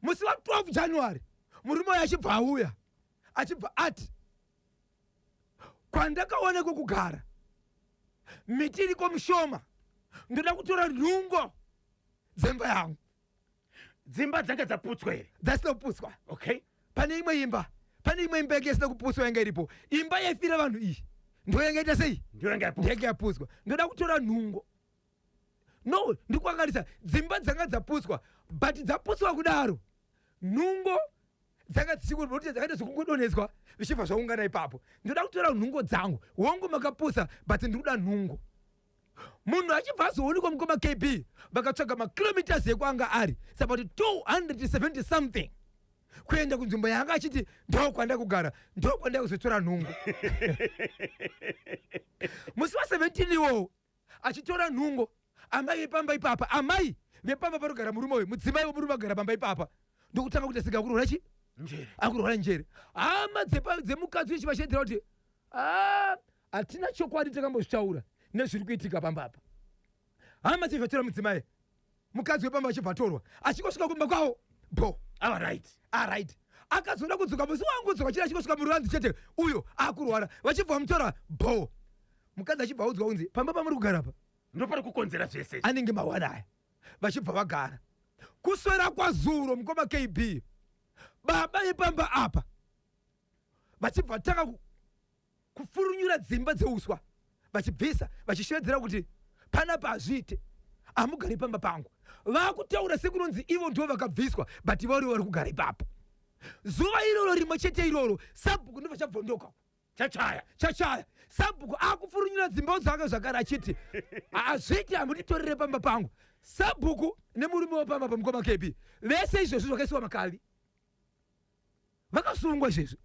Musi wa12 January murume uyu achibva auya achibva ati kwandakaonekwa kugara miti iriko mushoma, ndoda kutora nhungo dzemba yangu. Dzimba dzanga dzaputswa here? Dzasina kuputswa. Okay, pane imwe imba yanga isina kuputswa yanga iripo, imba yaifira vanhu iyi ndo yanga ita sei, yanga yaputswa. Ndoda kutora nhungo. No, ndiri kuangarisa dzimba dzanga dzaputswa, but dzaputswa kudaro nhungo dzanga dzichikuroti dzakaita zvokungodonhetswa vichibva zvaungana ipapo. Ndoda kutora nhungo dzangu, hongu makaputsa but ndiri kuda nhungo. Munhu achibva azoonekwa mukoma KB vakatsvaga makilometers ekuanga ari sabati 270 something kuenda kunzvimbo yanga achiti ndo kwanda kugara, ndo kwanda kuzotora nhungo. Musi wa17 iwowo achitora nhungo, amai vepamba ipapa, amai vepamba parogara murume uyu, mudzimai wemurume agara pamba ipapa, ndokutanga kuti asika akurwara chi akurwara njere. Hama dzemukadzi wechivashaidira kuti hatina chokwadi takambozvitaura nezviri kuitika pambapa. Hama dzivhatora mudzimai, mukadzi wepamba achibva atorwa achingosvika kumba kwavo bo alright, akazoda kudzoka musi wangudzoka chiri achingosvika muruvanzi chete uyo akurwara, vachibva vamutora bo. Mukadzi achibva audzwa kunzi pamba pamuri kugarapa ndo pari kukonzera zvese, anenge mawana aya. Vachibva vagara kuswera kwazuro mukoma KB baba yepamba apa vachibva taka kufurunyura dzimba dzeuswa vachibvisa vachishevedzera kuti panapa hazviite hamugari pamba pangu. Vakutaura sekunonzi ivo ndivo vakabviswa but vari vari kugara ipapo. Zuva iroro rimwe chete iroro Sabhuku ndibva chabvondoka chachaya Sabhuku akufurunyira dzimba dzake zvakare achiti hazviti hamunditorere pamba pangu. Sabhuku nemurume wapamba pamukoma kepi vese izvozvo zvakaisiwa makavi vakasungwa izvezvo,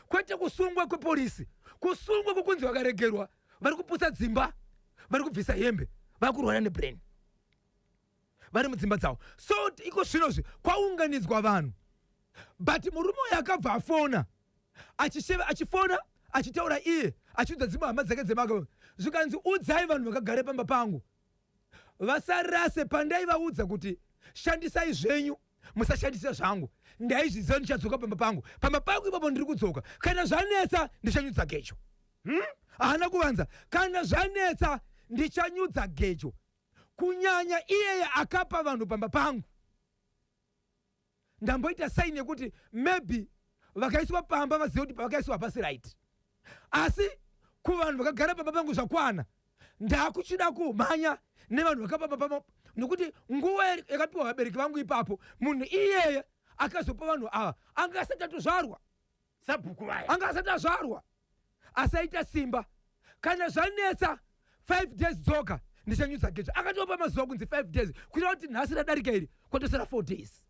kwete kusungwa kwepolisi, kusungwa kwekunzi vakaregerwa vari kuputsa dzimba, vari kubvisa hembe, vari kurwara nebrain vari mudzimba dzavo. So iko zvinozvi kwaunganidzwa vanhu but murume uyu akabva afona achifona achitaura iye achiudza dzimwe hama dzake dzemaka zvikanzi udzai vanhu vakagare pamba pangu vasarase pandaivaudza kuti shandisai zvenyu musashandisa zvangu ndaizviziva ndichadzoka pamba pangu ipapo ndiri kudzoka kana zvanetsa ndichanyudza gecho. Haana kuvanza kana zvanetsa ndichanyudza gecho kunyanya iyeye akapa vanhu pamba pangu. Ndamboita saini yekuti maybe vakaiswa pamba vazive kuti pavakaiswa hapasi right, asi kuvanhu vakagara pamba pangu zvakwana ndakuchida kumhanya nevanhu vakapamba pamba nokuti nguva yakapiwa vabereki vangu ipapo munhu iyeye akazopa vanhu ava anga asati atozvarwa. Sabhuku vaya anga asati azvarwa asaita simba kana zvanetsa 5 days dzoka ndichanyudza gecho akatopa mazuva kunzi 5 days kuitira kuti nhasi radarika iri kwatosara 4 days.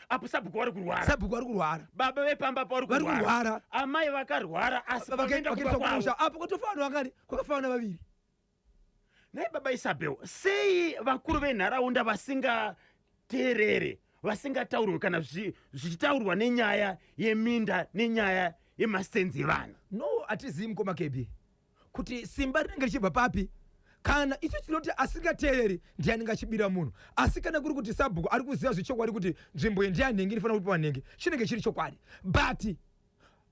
apo Sabhuku vari kurwara, Sabhuku vari kurwara, baba vepamba vari kurwara, amai vakarwara asi vakaenda kumusha apo kwatofa vanhu vangani kwakafanana vaviri. Nai baba Isabel, sei vakuru venharaunda vasingateerere, vasingataurwe kana zvichitaurwa nenyaya yeminda nenyaya yemasenzi evana? No, hatizivi mukoma kebi kuti simba rinenge richibva papi, kana isu tinoti asingateereri ndiani achibira munhu, asi kana kuri kuti Sabhuku ari kuziva zvechokwadi kuti nzvimbo iyi ndiyanhengi inofanira kupiwa nhengi chinenge chiri chokwadi, but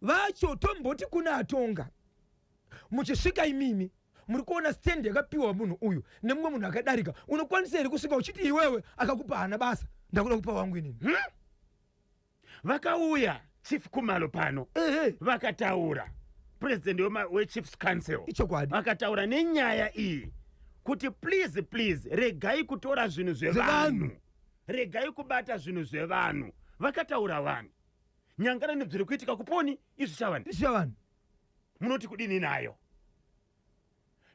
vacho tomboti kuna atonga muchisvika imimi muri kuona stendi yakapiwa munhu uyu nemumwe munhu akadarika, unokwanisa here kusvika uchiti iwewe akakupa hana basa ndakuda kupa wangu inini? Vakauya Chief Kumalo pano vakataura, president weChiefs Council ichokwadi vakataura nenyaya iyi kuti please regai kutora zvinhu zvevanhu, regai kubata zvinhu zvevanhu. Vakataura vanhu nyangana nezviri kuitika kuponi izvi chavanhu munoti kudini nayo?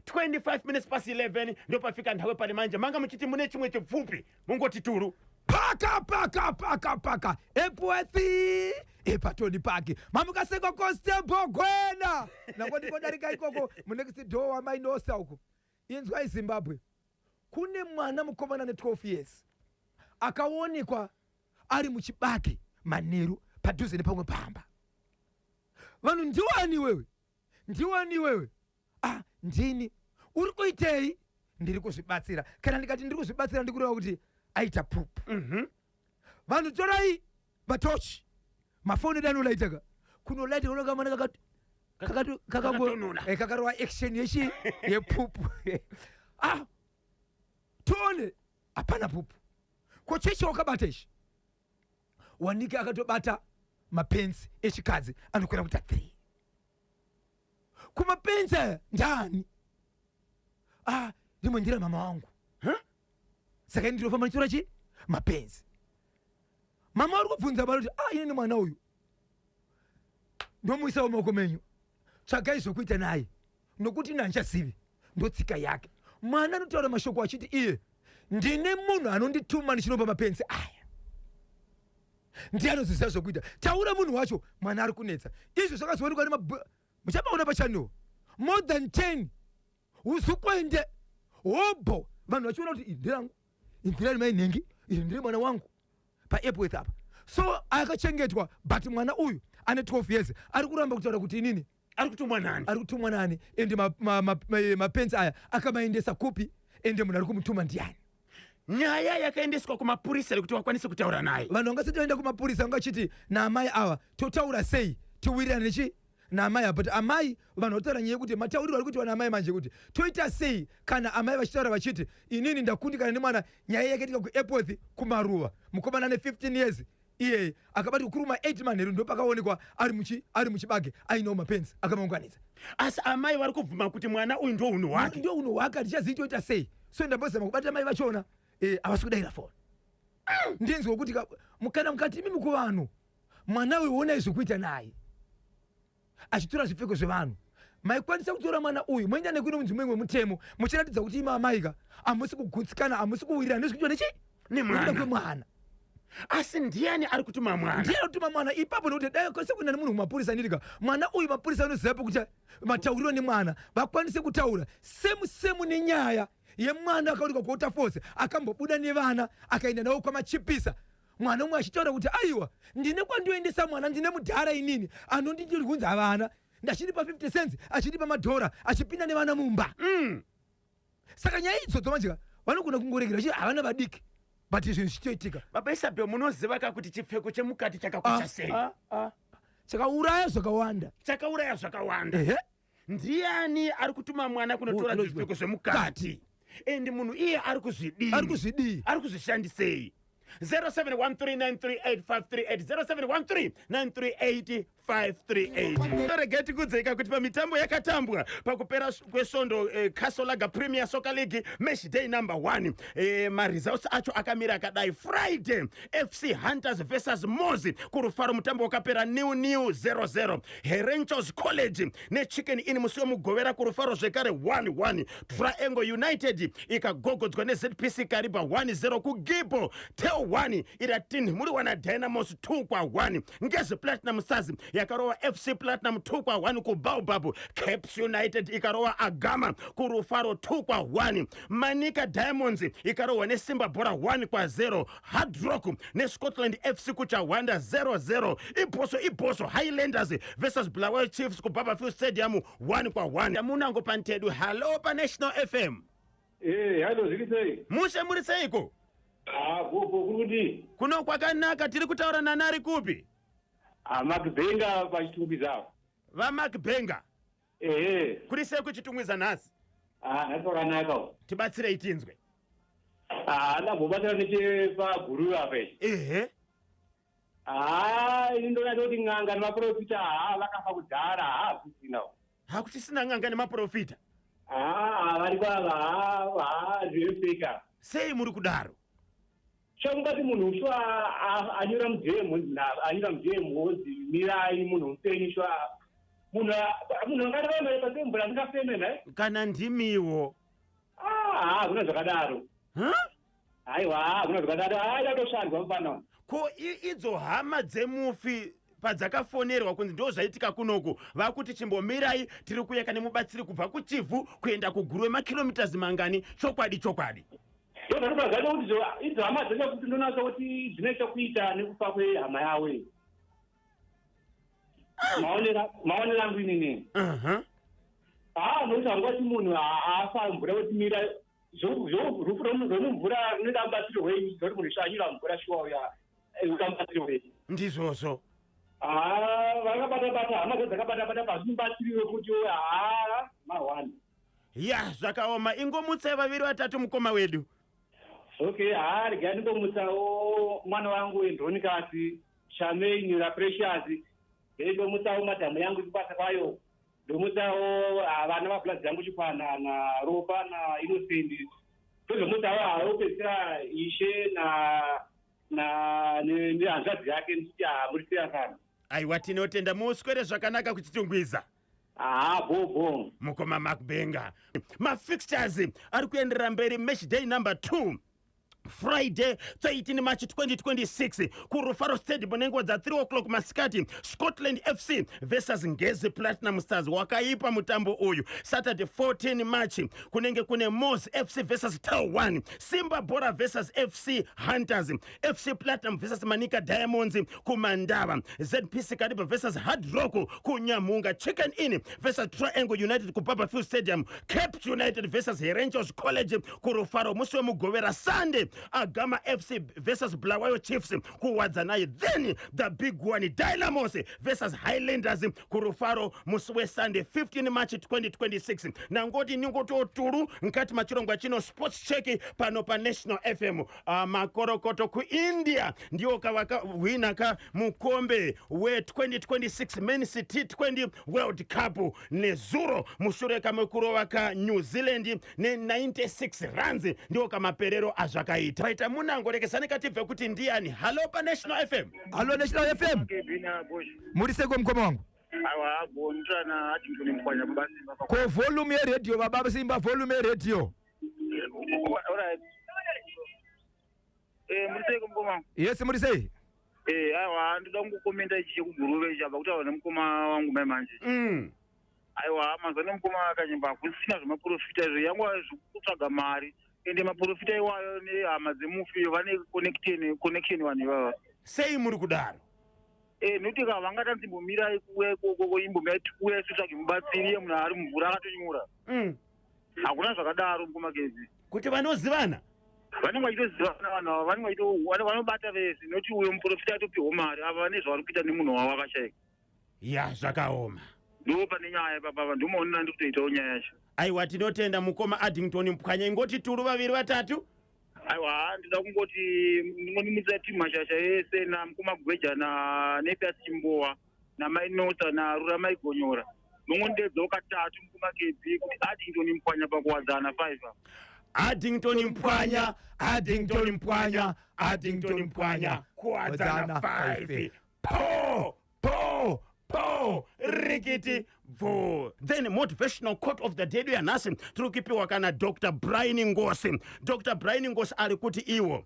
25 minutes past 11 ndio pafika nthawe pale manje manga muchiti mune chimwe chipfupi mungoti turu paka epwethi epatoni paki mamukaseko Constable Gwena nangoti kodarika ikoko munekisi dowa mainosa uko inzwa iZimbabwe kune mwana mukomana ne12 years akaonekwa ari muchibage Maneru padhuze nepamwe pamba. Vanhu ndiwani wewe ndini uri kuitei? Ndiri kuzvibatsira. Kana ndikati ndiri kuzvibatsira ndikureva kuti aita pupu. Vanhu torai matochi mafoni dano laitaka kuno laita unoka mana kakarwa action yechi yepupu. Tone hapana pupu. Kochechi wakabata ishi wanike akatobata mapenzi echikadzi anokwera kuita 3 kumapenzi ndani rimwe ndira mama wangu saka ndinofamba nditora chi mapenzi. Mama ari kubvunza balo kuti ine ni mwana uyu ndomuisa mumaoko menyu tsvagai zvokuita naye nokuti ine handichazivi ndotsika yake. Mwana anotaura mashoko achiti iye ndine munhu anondituma ndichinopa mapenzi aya ndiye anoziziva zvokuita. Taura munhu wacho mwana ari kunetsa. Izvi zvakazoonekwa muchabaona pachano more than 10 uzukwende hobo vanhu vachiona kuti indirangu indirani mai nhengi iri ndiri mwana wangu paepweth apa. So akachengetwa but mwana uyu ane 12 years ari kuramba kutaura kuti inini ari kutumwa nani ende mapenzi aya akamaendesa kupi ende munhu ari kumutuma ndiani. Nyaya yakaendeswa kumapurisa kuti wakwanise kutaura naye. Vanhu vangasati vaenda kumapurisa vangachiti naamai ava totaura sei tiwirirane nechi naamai apa. But amai vanhu vataura nyaya yekuti matauriro ari kuitiwa naamai manje kuti toita sei kana amai vachitaura vachiti inini ndakundikana nemwana nyaya yakaitika kuepworth kumaruva mukomana ne 15 years iye akabati kukuruma 8 manheru ndo pakaonekwa ari muchibage ainawo mapenzi akamaunganidza. asi amai vari kubvuma kuti mwana uyu ndo unhu hwake. Ndio unhu hwake hatichazitoita sei, so ndambozama kubata mai vachona havasi kudayira foni. Ndinzwa kuti kana mukati mimi kuvanhu mwana uyu ona izvokuita naye achitora zvipfeko zvevanhu maikwanisa kutora mwana uyu moenda nekuino munzvimbo imwe mutemo muchiratidza kuti ima amaika hamusi kugutsikana hamusi kuwirirana nezvikuitwa nemwana. asi ndiani ari kutuma mwana? Ndiye kutuma mwana ipapo nokuti dai kwese kuenda nemunhu kumapurisa ndirika mwana uyu mapurisa anozivapo kuti matauriro nemwana vakwanise kutaura semu nenyaya yemwana akautika kuota force akambobuda nevana akaenda nawo kwamachipisa. Mwana umwe achitaura kuti aiwa ndine kwandioendesa mwana ndine mudhara inini anonditirunza vana ndachiripa 50 cents achiripa madhora achipinda nevana mumba. Saka nyaya idzodzo manje vanogona kungoregera havana vadiki but izvo zvichitoitika. Baba Isabel munoziva ka kuti chipfeko chemukati chakakosha sei? Chakauraya zvakawanda. Chakauraya zvakawanda. Ndiani ari kutuma mwana kunotora zvipfeko zvemukati? Endi munhu iye ari kuzvidii? Ari kuzvishandisei? 0713938538 0713938538. Regeti kudzeka kuti pamitambo yakatambwa pakupera kwesvondo Kasolaga Premier Soccer League match day number 1. Results acho akamira akadai: Friday FC Hunters versus Mozi kurufaro mutambo wakapera 0-0. Herenchos College neChicken Inn musiwo mugovera kurufaro zvekare 1-1. Triangle United ikagogodzwa neZPC Kariba 1-0. Kugibo Teo 1 iratin muri wana Dynamos 2-1. Ngezi Platinum Stars yakarowa FC Platinum 2-1 ku Baobab. Caps United ikarowa Agama kurufaro 2-1. Manika Diamonds ikarowa neSimba Bora 1-0. Hard Rock neScotland FC kuChawanda 0-0. Iboso Highlanders versus Bulawayo Chiefs ku Babafield Stadium 1-1. Yamunango pantedu hello pa National FM. Hello zikisei. Mushe muri seiko? Kuti kuno kwakanaka tiri kutaura nanari kupi? Makbenga pachitumbiza. Va Makbenga. Kuri sei kuchitumwiza nhasi? Natwakanaka. Tibatsire itinzwe. Ndambobatira nechepaguru apa. Indonati kuti n'anga nemaprofita vakafa kudhara hakusina. Hakuchisina n'anga nemaprofita? Vari kwava zvepfeka. Sei muri kudaro? Shangati munhu shwa anyura mujemo mirai munhu mupenyu shwa munhu angaramba patembura ndikafemena kana ndimiwo kuna zvakadaro aiwa kuna zvakadaro yatoshandwa mufana ko idzo hama dzemufi padzakafonerwa kunzi ndo zvaitika kunoku vakuti chimbomirai tiri kuyeka nemubatsiri kubva kuchivhu kuenda kuguru wemakilometers mangani. Chokwadi ndozvanobaziva kuti idzo hama dzacho kuti ndonatsa kuti dzine chokuita nekufa kwehama yawe. Maonero angu inini nokuti hangati munhu afa mvura kuti mira rufu romumvura runoda mubatsiro wenyu zoti munhu shanyira mvura shuwa uda mubatsiro wenyu ndizvozvo. Vakabata hama dzakabata pasi mubatsiri wekuti marwani ya zvakaoma. Ingomutsai vaviri vatatu mukoma wedu. Okay, regai ndingomutsawo mwana wangu weNdronikasi Shamaine Precious, ndomutsawo madhamu yangu kubasa kwayo, ndomutsawo vana vabhulazi yangu Chipana naRopa naInnocent, tozomutsawo haopedzisira Ishe nehanzvadzi yake ndikuti murisira sana. Aiwa tinotenda muswere zvakanaka kuchitungwiza. Bobo mukoma Makbenga. Mafixtures ari kuenderera mberi. Match day number 2 Friday 13 March 2026 kurufaro stadium nenguva dza 3 o'clock masikati. Scotland FC versus Ngezi Platinum Stars wakaipa mutambo uyu. Saturday 14 March kunenge kune Moz FC versus Tau 1. Simba Bora versus FC Hunters. FC Platinum versus Manika Diamonds kuMandava. ZPC Kariba versus Hard Rock kuNyamunga. Chicken Inn versus Triangle United ku Babafield Stadium. Cape United versus Herenchos College kurufaro musiwe mugovera Sunday Agama FC versus Bulawayo Chiefs kuwadza naye. Then the big one, Dynamos versus Highlanders kurufaro musuwe Sunday 15 March 2026. Nangoti ningoto oturu nkati machirongwa chino sports check pano pa National FM. Makorokoto ku India ndio kawaka wina ka mukombe we 2026 men's T20 World Cup nezuro mushure kamekuro waka New Zealand ne 96 runs ndio kama perero azvakaita. Paita munangorekesani kativhe kuti ndiani. Hello pa National FM. Hello National FM. Muri seko mkoma wangu. Awa bondana ati ndimfanya basi baba. Ko volume ya radio baba Simba, volume ya radio. Alright. Muri seko mkoma. Yes muri sei. Awa ndoda kungokomenta ichi kuguruve chapa kuti awana mkoma wangu mai manje. Aiwa mazana mkoma akanyimba kusina zvemaprofita zveyangwa zvikutsvaga mari ende maprofita iwayo nehama dzemufi vane connection vanhu ivava. Sei muri kudaro? Nokuti vangatanzimbomira imbomira tikuya titsvage mubatsiri munhu ari mumvura akatonyura. Hakuna zvakadaro mukoma kezi. Kuti vanozivana? Vanenge vachitozivana vanhu ava vanenge vanobata vese nokuti uyo muprofita atopiwa mari ava vane zvavari kuita nemunhu wavo akashayika. Ya zvakaoma. Ndo pane nyaya papa ndomaonera ndikutoitawo nyaya yacho. Aiwa tinotenda mukoma Addington Mpwanya ingoti turu vaviri vatatu. Aiwa ndida kungoti ndingonimidza timu mashasha ese namukoma Gweja Nepias Chimbowa namainota naRura Maigonyora. Nongondedzawo katatu mukoma KB kuti Addington Mpwanya pakuwadzana 5. Addington Mpwanya, Addington Mpwanya, Addington Mpwanya kuwadzana 5. Po rikiti vo. Then motivational quote of the day we are nasi turukipiwa kana Dr. Brian Ngosi. Dr. Brian Ngosi alikuti iwo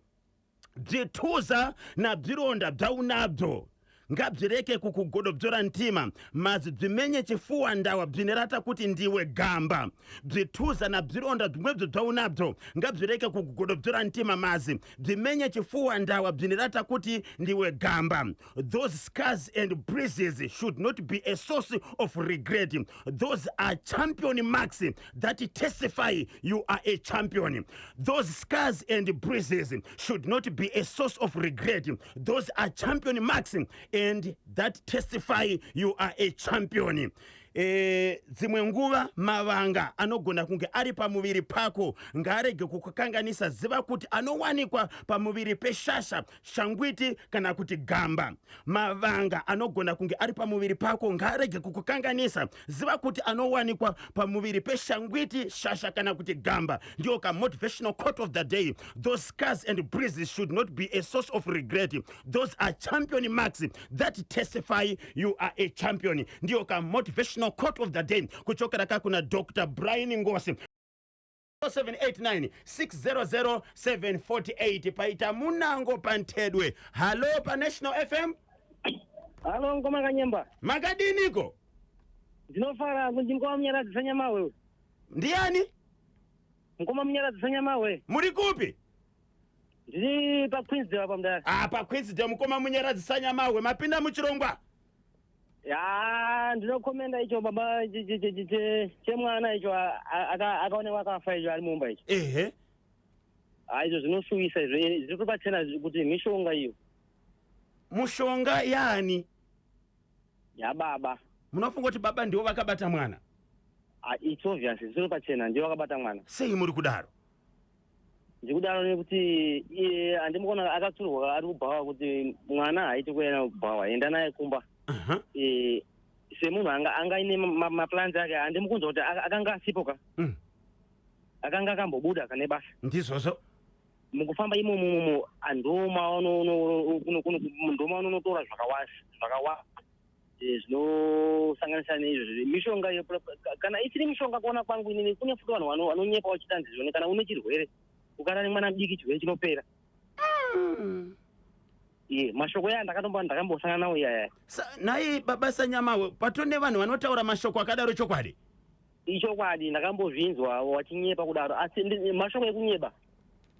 bzituza na bzironda bzaunabzo ngabzireke kukugodobzora ntima mazi bzimenye chifuwa ndawa bzinerata kuti ndiwe gamba. Bzituza na bzironda bzimwebzo bzaunabzo ngabzireke kukugodobzora ntima mazi bzimenye chifuwa ndawa bzinerata kuti ndiwe gamba. Those scars and bruises should not be a source of regret. Those are champion marks that testify you are a champion. Those scars and bruises should not be a source of regret. Those are champion marks and that testify you are a champion. Dzimwe nguva mavanga anogona kunge ari pamuviri pako ngarege kukukanganisa. Ziva kuti anowanikwa pamuviri peshasha, shangwiti kana kuti gamba. Mavanga anogona kunge ari pamuviri pako ngarege kukukanganisa. Ziva kuti anowanikwa pamuviri peshangwiti, shasha kana kuti gamba. Ndio ka motivational quote of the day. Those scars and bruises should not be a source of regret. Those are champion marks that testify you are a champion. Ndio ka motivational quote of the day kuchokera kakuna Dr. Brian Ngosi. 0789 600 748 paita munango pantedwe. Hello pa National FM. Halo ngoma kanyemba. Makadiniko? Ndinofara ndingoma mnyaradzi sanyamawe. Ndiani? Ngoma mnyaradzi sanyamawe. Muri kupi? Ndiri pa Queensdale apa mdara. Pa Queensdale mukoma munyaradzi sanyamawe mapinda muchirongwa. Ya ndinokomenda icho baba chemwana icho akaonekwa akafa icho ari mumba icho. Izvo zvinosuwisa izvo zviri kubatsira kuti mishonga iyo. Mushonga yani? Ya baba. Munofunga kuti baba ndiwo vakabata mwana? It's obvious zviri pachena ndiwo vakabata mwana. Sei muri kudaro? Ndikudaro nekuti iye andimukona akatsurwa ari kubhawa kuti mwana haiti kuenda kubhawa enda naye kumba. Semunhu anga ine maplans ake andimukunza kuti akanga asipoka. Akanga akambobuda kane basa. Ndizvozvo. Mukufamba imomo andoma ndoma unotora zvakawanda. Zvinosanganisa neizvo mishonga kana isiri mishonga kuona kwangu inini kune futi vanhu vanonyepa vachita ndizvone kana une chirwere ukana nemwana mudiki chirwere chinopera. Mashoko aya ndakambosangana nawo iyaya. Nai baba Sanyamawe patone vanhu vanotaura mashoko akadaro chokwadi. Ichokwadi ndakambozvinzwa wachinyepa kudaro asi mashoko ekunyeba.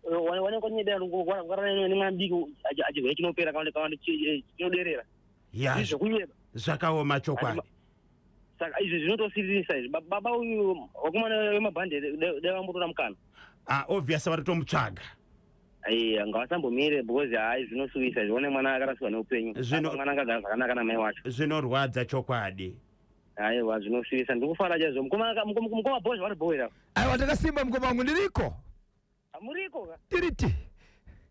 Wane kunyebera kugara nemwana mudiki achirwere chinopera kana chinoderera. Izvo kunyeba. Zvakaoma chokwadi. Saka izvi zvinotosirisa izvi. Baba uyu wakomana wemabhande deva mbotora mukana. Obvious varitomutsvaga. ngavasambomire because hai zvinosuvisa zvione mwana akaraswa neupenyu mwana akagara zvakanaka namai wacho zvinorwadza chokwadi. aiwa zvinosuvisa ndikufara chaizvo mukoma bhozha vari bhoera aiwa takasimba mukoma wangu ndiriko hamuriko ka tiriti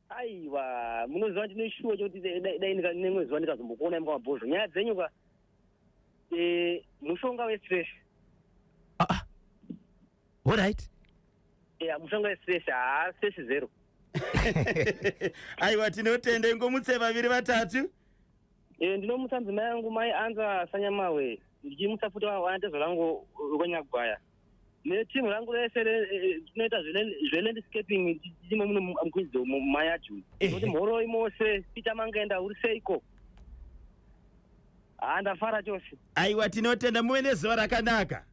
aiwa munoziva ndinoshuwa chokuti dai nemwe zuva ndikazombokuonai mukoma bhozha nyaya dzenyu ka mushonga westress alright mushonga westress stress zero aiwa tinotenda ingomutse vaviri vatatu. ndinomutsa nzima yangu mai anza sanyamawe ndichimutsa futi wanatezo rangu rokonyagwaya netimu rangu rese tinoita zvelandscaping tichimo muno mukwidzo mai acho noti mhoro imose pita mangaenda uri seiko ndafara chose. Aiwa tinotenda muve nezuva rakanaka.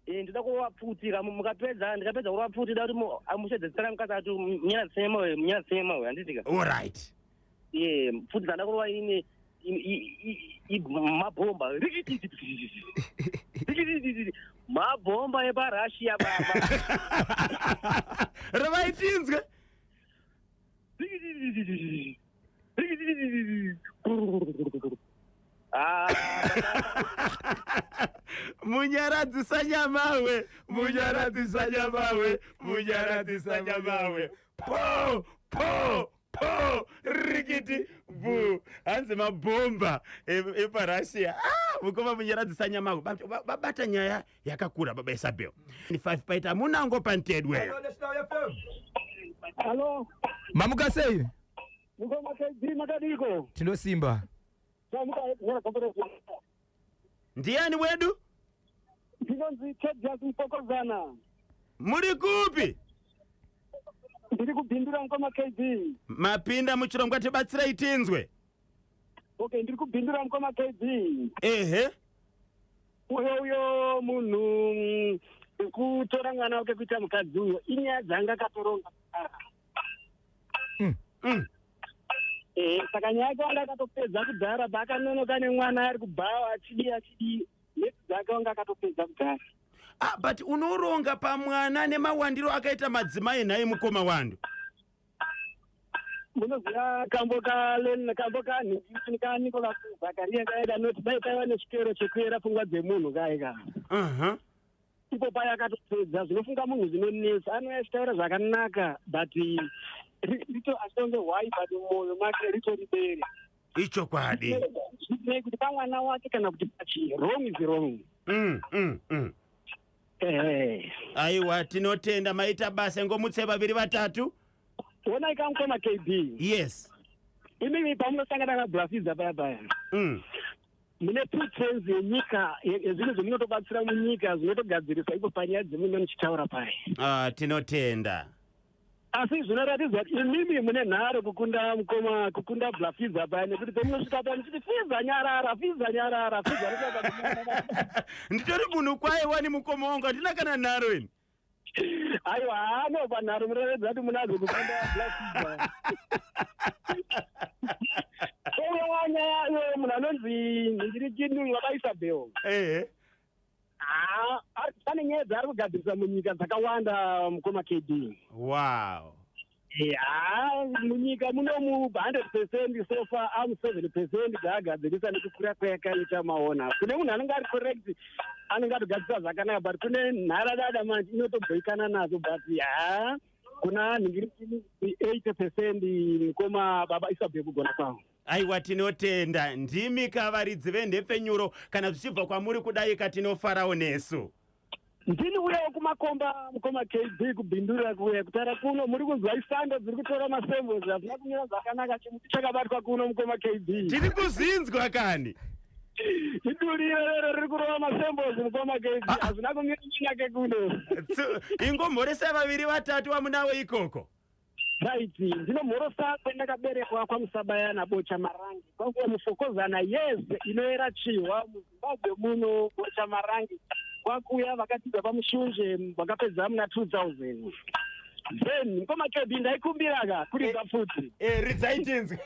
Ndida kuvapfutira ndikapedza kuvapfutira kuti mushedzesera mukadzi ati munyana dzisenyamawe handitika. Alright. Pfuti dzanda kurova ine mabhomba mabhomba eparussia baba ravaitinzwe munyaradzisa nyamawe munyaradzisa nyamawe munyaradzisa nyamawe po rikiti bu hanzi mabhomba eparussia mukoma munyaradzisa nyamawe babata nyaya yakakura baba Isabel 5 paita munango pantedweyo. Halo mamuka sei mukoma makadiko tinosimba ndiani wedu ndinonzi Tedjas Mpokozana. Muri kupi? Ndiri kubhindura mukoma KD. Mapinda muchirongwa tibatsira itinzwe. Okay, ndiri kubhindura mukoma KD. Ehe. Uyo munhu kutora mwana wake kuita mukadzi uyo inyaya dzanga akatoronga. Saka nyaya yake wanga akatopedza kudhara paakanonoka nemwana ari kubhawa achidi neti dzake wanga akatopedza kudhara. But unoronga pamwana nemawandiro akaita madzimai nhai mukoma wandu. Munoziva kambo kaNicholas Zakaria kaida noti dai paiva nechikero chekuera pfungwa dzemunhu kaika. Ipo paya akatopedza zvinofunga munhu zvinonesa anoyachitaura zvakanaka but rito asonge why but mwoyo make ritori bere. Icho kwadi. Kuti pamwana wake kana kuti pachi wrong is wrong. Aiwa tinotenda maita basa ngomutse vaviri vatatu. Ona ikamukoma KB. Yes. Imimi pamunosangana nablafiza paya. Mune two trends yenyika ezvinhu zvemunotobatsira munyika zvinotogadzirisa ipo panyaya dzemuno muchitaura paya. Tinotenda. Asi zvinoratidza kuti imimi mune nharo kukunda blafiza paya nekuti pemunosvika paya muchiti fiza nyarara. Nditori munhu kwaiwani mukoma wangu hatina kana nharo ini. Aiwa anopa nharo munoratidza kuti munazo kukunda blafiza. Uyo munhu anonzi ndiri chinhu baba Isabel. Pane nyaya dzari kugadzirisa munyika dzakawanda mukoma KD. Wow. Munyika muno 100% so far 7% dzaagadzirisa nekukura kwayakaita maona. Kune munhu anenge ari correct anenge atogadzirisa zvakanaka but kune nharadada manje inotobhoikana nazo but kuna ningiri 80% mukoma baba Isabel kugona kwawo. Aiwa tinotenda ndimi kavaridzi vendepfenyuro kana zvichibva kwamuri kudai katinofarawo nesu. Ndini uyawo kumakomba mukoma KD kubhindura kuya kutara kuno muri kunzwa isando dziri kutora masembos hazina kunyora zvakanaka chimuti chakabatwa kuno mukoma KD. Tiri kuzinzwa kani. Iduriro riri kurova masembos mukoma KD hazina kumira nyake kuno. Ingomhoresa vaviri vatatu vamunawo ikoko. Right, ndinomhorosa kwendakaberekwa kwaMusabayana Bocha Marangi. Kwakuya Mufokozana yes inoera chiwa muZimbabwe muno Bocha Marangi. Kwakuya vakatibva pamushunje vakapedza muna 2000. Then mukoma KD ndaikumbiraga kuri zafuti. Ridzaitinzwe.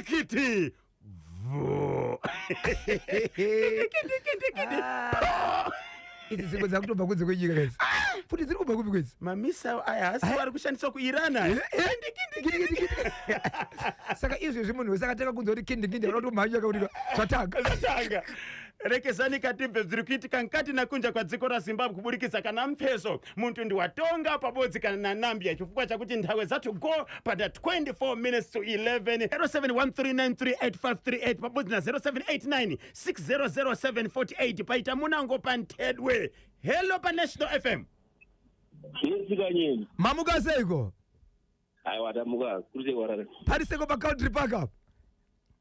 tikiti vu idzi dzimwe dzakutobva kunze kwenyika kazi futi dziri kubva kupi kwedzi mamisa aya asi vari kushandiswa kuirana saka izvezvi munhu sakatanga kunze kuti kindikindi vana kutomhanya kautira zvatanga rekezani katimbe dziri kuitika nkati nakunja kwadziko razimbabwe kuburikidza kana mpheso muntu watonga pabodzi kana nanambia chifukwa chakuti nthawe dzati go pada 24 minutes to 11 0713938538 pabodzi na 0789600748 paita munango pantedwe hello pa National FM yesikanyeni mamukaseiko aiwa tamuka kurise warara pariseko pa country park apa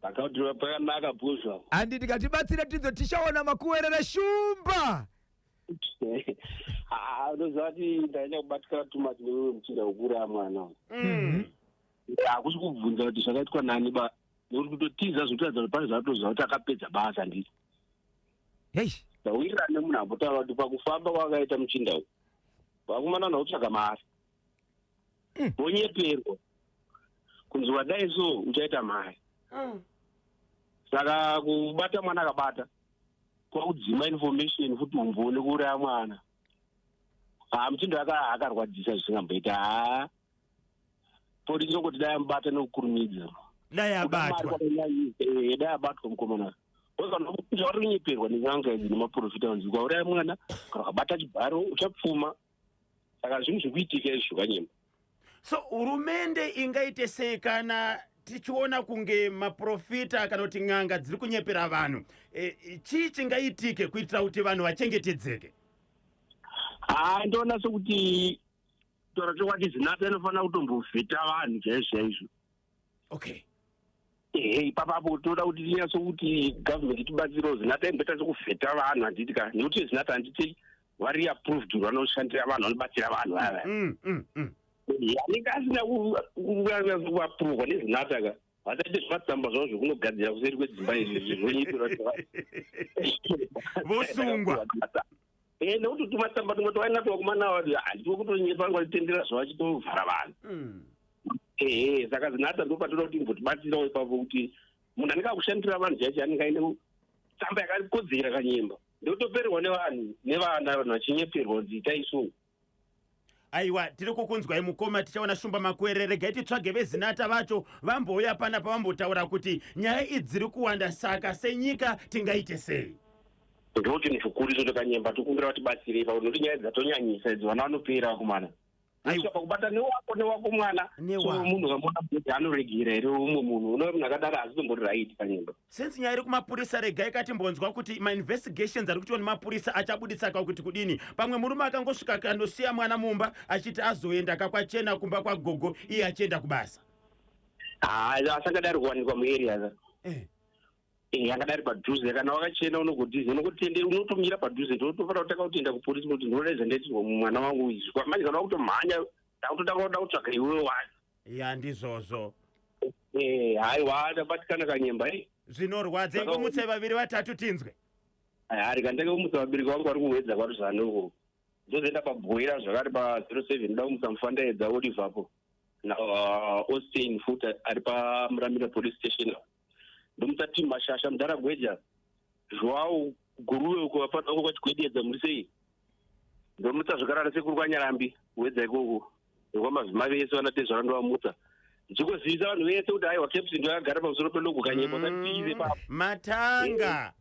akaudhiwa pakanaka bhuzva handi tikatibatsira tidzo tichaona makuwerera shumba unoziva kuti ndanyanya kubatikana tumati newewe muchinda ukura mwana hakusi kubvunza kuti zvakaitwa nani ba nekuti kutotiza zvotiradza kuti pane zvatoziva kuti akapedza basa nditi yeish ndauirira nemunhu ambotaura kuti pakufamba kwakaita muchinda uku vakomana nautsvaga mari vonyeperwa kunzi wadai so uchaita mari saka kubata mwana akabata kwakudzima information futi umvone kuuraya mwana muchindo akarwadzisa zvisingamboita poti tinongoti dai amubata nekukurumidza dai abatwa mukomana vari kunyeperwa nenyanga idzi nemaprofita anzi kwauraya mwana kana ukabata chibharo uchapfuma saka zvinhu zvikuitika izvo kanyema so hurumende ingaite sei kana tichiona kunge maprofita kana kuti n'anga dziri kunyepera vanhu chii chingaitike kuitira kuti vanhu vachengetedzeke ndoona sokuti tora chokwati zinata inofanira kutombovheta vanhu chaizvo okay ipapapo toda kuti tinyatso kuti gavhmendi tibatsirawo zinata imbeta sokuvheta vanhu handiti ka nekuti zinata handiti vari approved vanoshandira vanhu vanobatsira vanhu vava anenge asina kuapuruvwa nezinata ka vataite zvimatsamba zvavo zvokunogadzira kuseri kwedzimba izvi zvonyipira vosungwa nekuti tumatsamba tumwe twainatwa kumanawa handitiwo kutonyepa ngvatitendera zvavachitoovhara vanhu saka zinata ndopatoda kuti imbotibatsirawo ipapo kuti munhu anenge akushandira vanhu chaicho anenge aine tsamba yakakodzera kanyemba ndokutopererwa nevanhu nevana vanhu vachinyeperwa kuti itaiso aiwa tiri kukunzwai mukoma tichaona shumba makuerere gai titsvage vezinata vacho vambouya pana pavambotaura kuti nyaya idzi dziri kuwanda saka senyika tingaite sei ndokuti nezvikuru izo tokanyemba tokumbira vatibatsirei pakuti noti nyaya dzatonyanyisa idzi vana vanopera vakomana aiswa pakubata newako mwana so munhu kamona kuti anoregera here umwe munhu unova munhu akadaro hazitombori right kanyemba since nyaya iri kumapurisa regai katimbonzwa kuti mainvestigations ari kutiwa nemapurisa achabuditsaka kuti kudini pamwe murume akangosvika kandosiya mwana mumba achiti azoenda kakwachena kumba kwagogo iye achienda kubasa asangadari kuwanikwa muarea angadari padhuze kana wakachena unogodhize unogotende unotomira padhuze ndotofanira kutaka kutoenda kupolisi kuti ndinodaidza ndaitirwa mwana wangu izvi manje kana wakutomhanya ndakutotanga kuda kutsvaga iwewe wani ndizvozvo haiwa ndabatikana kanyemba zvinorwadza ingomutse vaviri vatatu tinzwe rika ndakaumutsa vabereki vangu vari kuhwedza kwati zvanoko ndozoenda pabhoira zvakari pa07 nda kumutsa mufandaedza olivapo naaustein futi ari pamuramira police station ndomutsa timu mashasha mudaragweja zvoawo guruwe uko vapadako kwachikwededza muri sei ndomutsa zvakarara sekuru kwanyarambi wedza ikoko nekwamavhima vese vanatezvara ndovamutsa ndichikuzivisa vanhu vese kuti aiwa kepsi ndo yakagara pamusoro pedoko kanyemba satiive papo matanga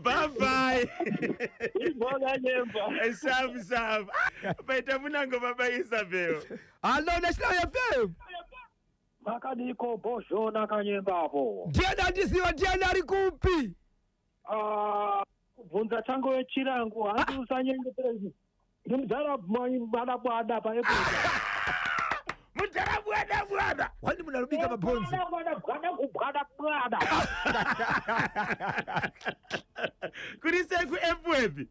bye safu paita munango baba Isabel hallo National FM makadiko bozhona kanyembapo ndiani andisiwa ndiani ari kupi kubvunza changu wechirangu handi usanyengetera izvi ndimudhara bwadabwada paepota mudharabwadabwada wani munhu arubika mabhonzi bwadabwada kuri sei kuepwepi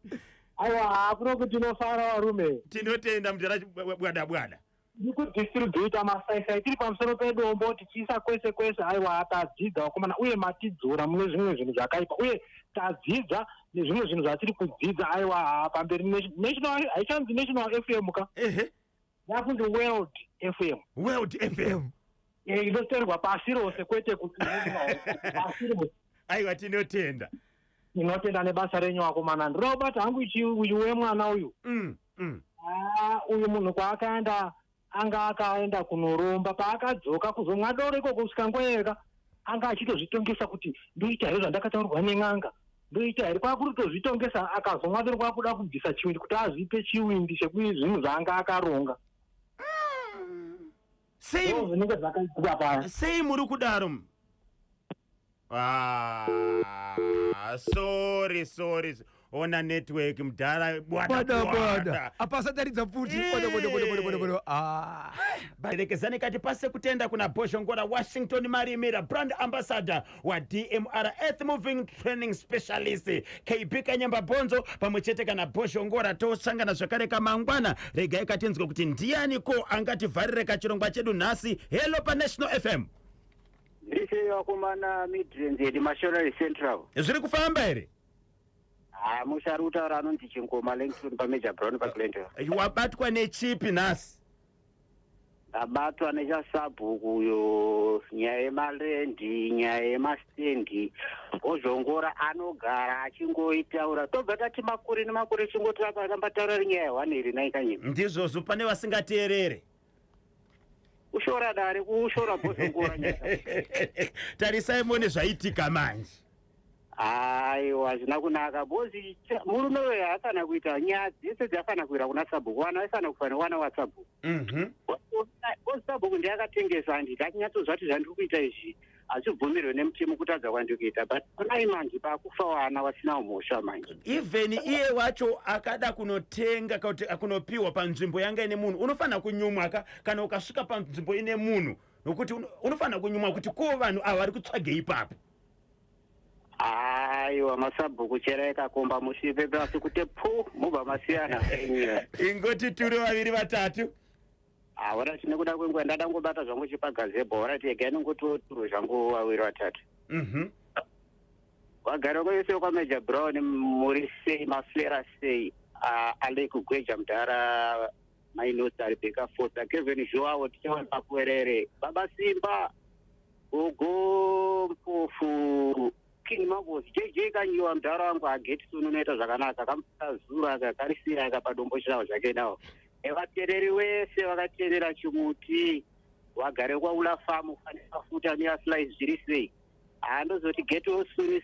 aiwa hakuno kuti tinofara varume tinotenda mudharabwadabwada ndikudistributa masaisai tiri pamusoro pedombo tichiisa kwese kwese aiwa tadzidza vakomana uye matidzura mune zvimwe zvinhu zvakaipa uye tadzidza nezvimwe zvinhu zvatiri kudzidza aiwa pamberi national haichanzi National FM ka yakuti World FM. World FM. Inotorwa pasi rose kwete kuti pasi rose. Aiwa tinotenda. Inotenda nebasa renyu akomana. Ndinobata hangu uyu mwana uyu. Uyu munhu kwaakaenda anga akaenda kunoromba paakadzoka kuzomwa doreko kusvika ngoyeka anga achitozvitongesa kuti ndoita here zvandakataurirwa nen'anga ndoita here kwakutozvitongesa akazomwa doro kwakuda kubvisa chiwindi kuti azvipe chiwindi zvinhu zvaanga akaronga zvinenge zvakaitika paya sei muri kudaro sorry ona network mudhara bwada apasataridza futi barekezani kati pase kutenda kuna Boshongora Washington Marimira brand ambassador wa DMR Earth Moving Training Specialist KB Kanyamba Bonzo pamwe chete kana Boshongora tosangana zvakare kamangwana regai katinzwe kuti ndiani ko angativharire kachirongwa chedu nhasi. Hello pa National FM. Ndise yakomana Midlands yedi Mashorari Central. Zviri kufamba here? Musharuta rano ndichingoma Langston pa Major Brown pa Glendale. Wabatwa nechipi nhasi? Abatwa nechasabhuku yo nyaya yemarendi nyaya yemastendi Boshongora anogara achingoitaura tobva tati makore nemakore chingoti akambotaura nyaya 189 nyika. Ndizvozvo pane vasingateerere. Ushora dare kushora Boshongora nyika. Tarisai muone zvaitika manje. Aiwa hazvina kunaka bozi murume uyu haafana kuita nyaya dzese dzafana kuira kuna sabhuku wana aifana kufanira wana wasabhuku bozi sabhuku ndiakatengesa handiti achinyatsoziva kuti zvandiri kuita izvi hazvibvumirwe nemutemo kutadza kwandikuita but kunai manje paakufa wana vasina mhosva manje even iye wacho akada kunotenga kuti kunopiwa panzvimbo yanga ine munhu unofanira kunyumwa kana ukasvika panzvimbo ine munhu nokuti unofanira kunyumwa kuti ko vanhu ava vari kutsvage ipapo. Aiwa masabhuku chera yakakomba mushipe pasi kuti mubva masiyana ingoti turi vaviri vatatu ora chine kuda kwenguva ndadangobata zvangu chipagazebho ora tega inongototuro zvangu vaviri vatatu wagara kwese kwa Major Brown muri sei maflera sei alekugweja mudhara mainoti Rebecca Fota Kevin Joao tichawana pakuerere Baba Simba Gogo Mpofu King Magosi JJ kanyiwa mudhara wangu agetson unoita zvakanaka akamutazura akakarisira akapadombo chiravo zvake nawo evateereri wese vakateerera chimuti wagare kwaula famu fanira futa neaslice zviri sei handozoti geto suni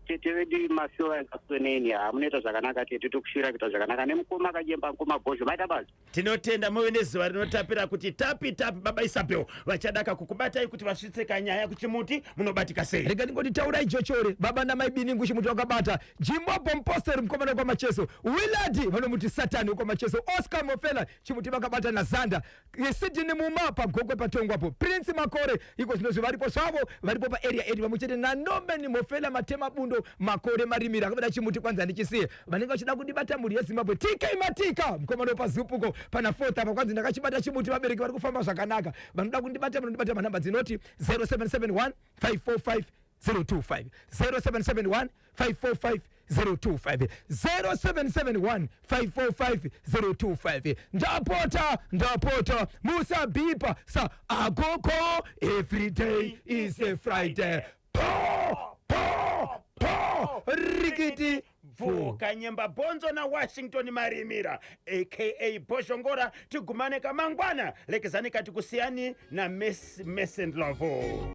tete vedu masiwa yakasoneni hamunoita zvakanaka tete tokushira kuita zvakanaka nemukoma akajemba mukoma Bhozho maita basi tinotenda muve nezuva rinotapira kuti tapi baba Isabel vachadaka kukubatai kuti vasvitse kanyaya kuchimuti munobatika sei. Rega ndingoti taurai chochore baba namai biningu chimuti wakabata Jimbo Pomposter mukomana kwa Macheso Willard vanomuti Satani kwa Macheso Oscar Mofela chimuti vakabata na Zanda Sidney Mumapa gokwe patongwapo Prince Makore iko zvinozvi varipo zvavo varipo pa area 8 vamuchete na Norman Mofela Matema Bundo Makore Marimira akabata chimuti kwanza ndichisiye vanenge vachida kundibata muri yeZimbabwe TK Matika mukomana paZupuko pana 4th apa kwanzi ndakachibata chimuti vabereki vari kufamba zvakanaka vanoda kundibata manhamba dzinoti 0771 545 025 0771 545 025 0771 545 025 ndapota musabipa sa agoko every day is a Friday rikiti Kanyamba Bonzo na Washington Marimira aka Boshongora tugumane kamangwana lekezani kati kusiyani na Mess and Love.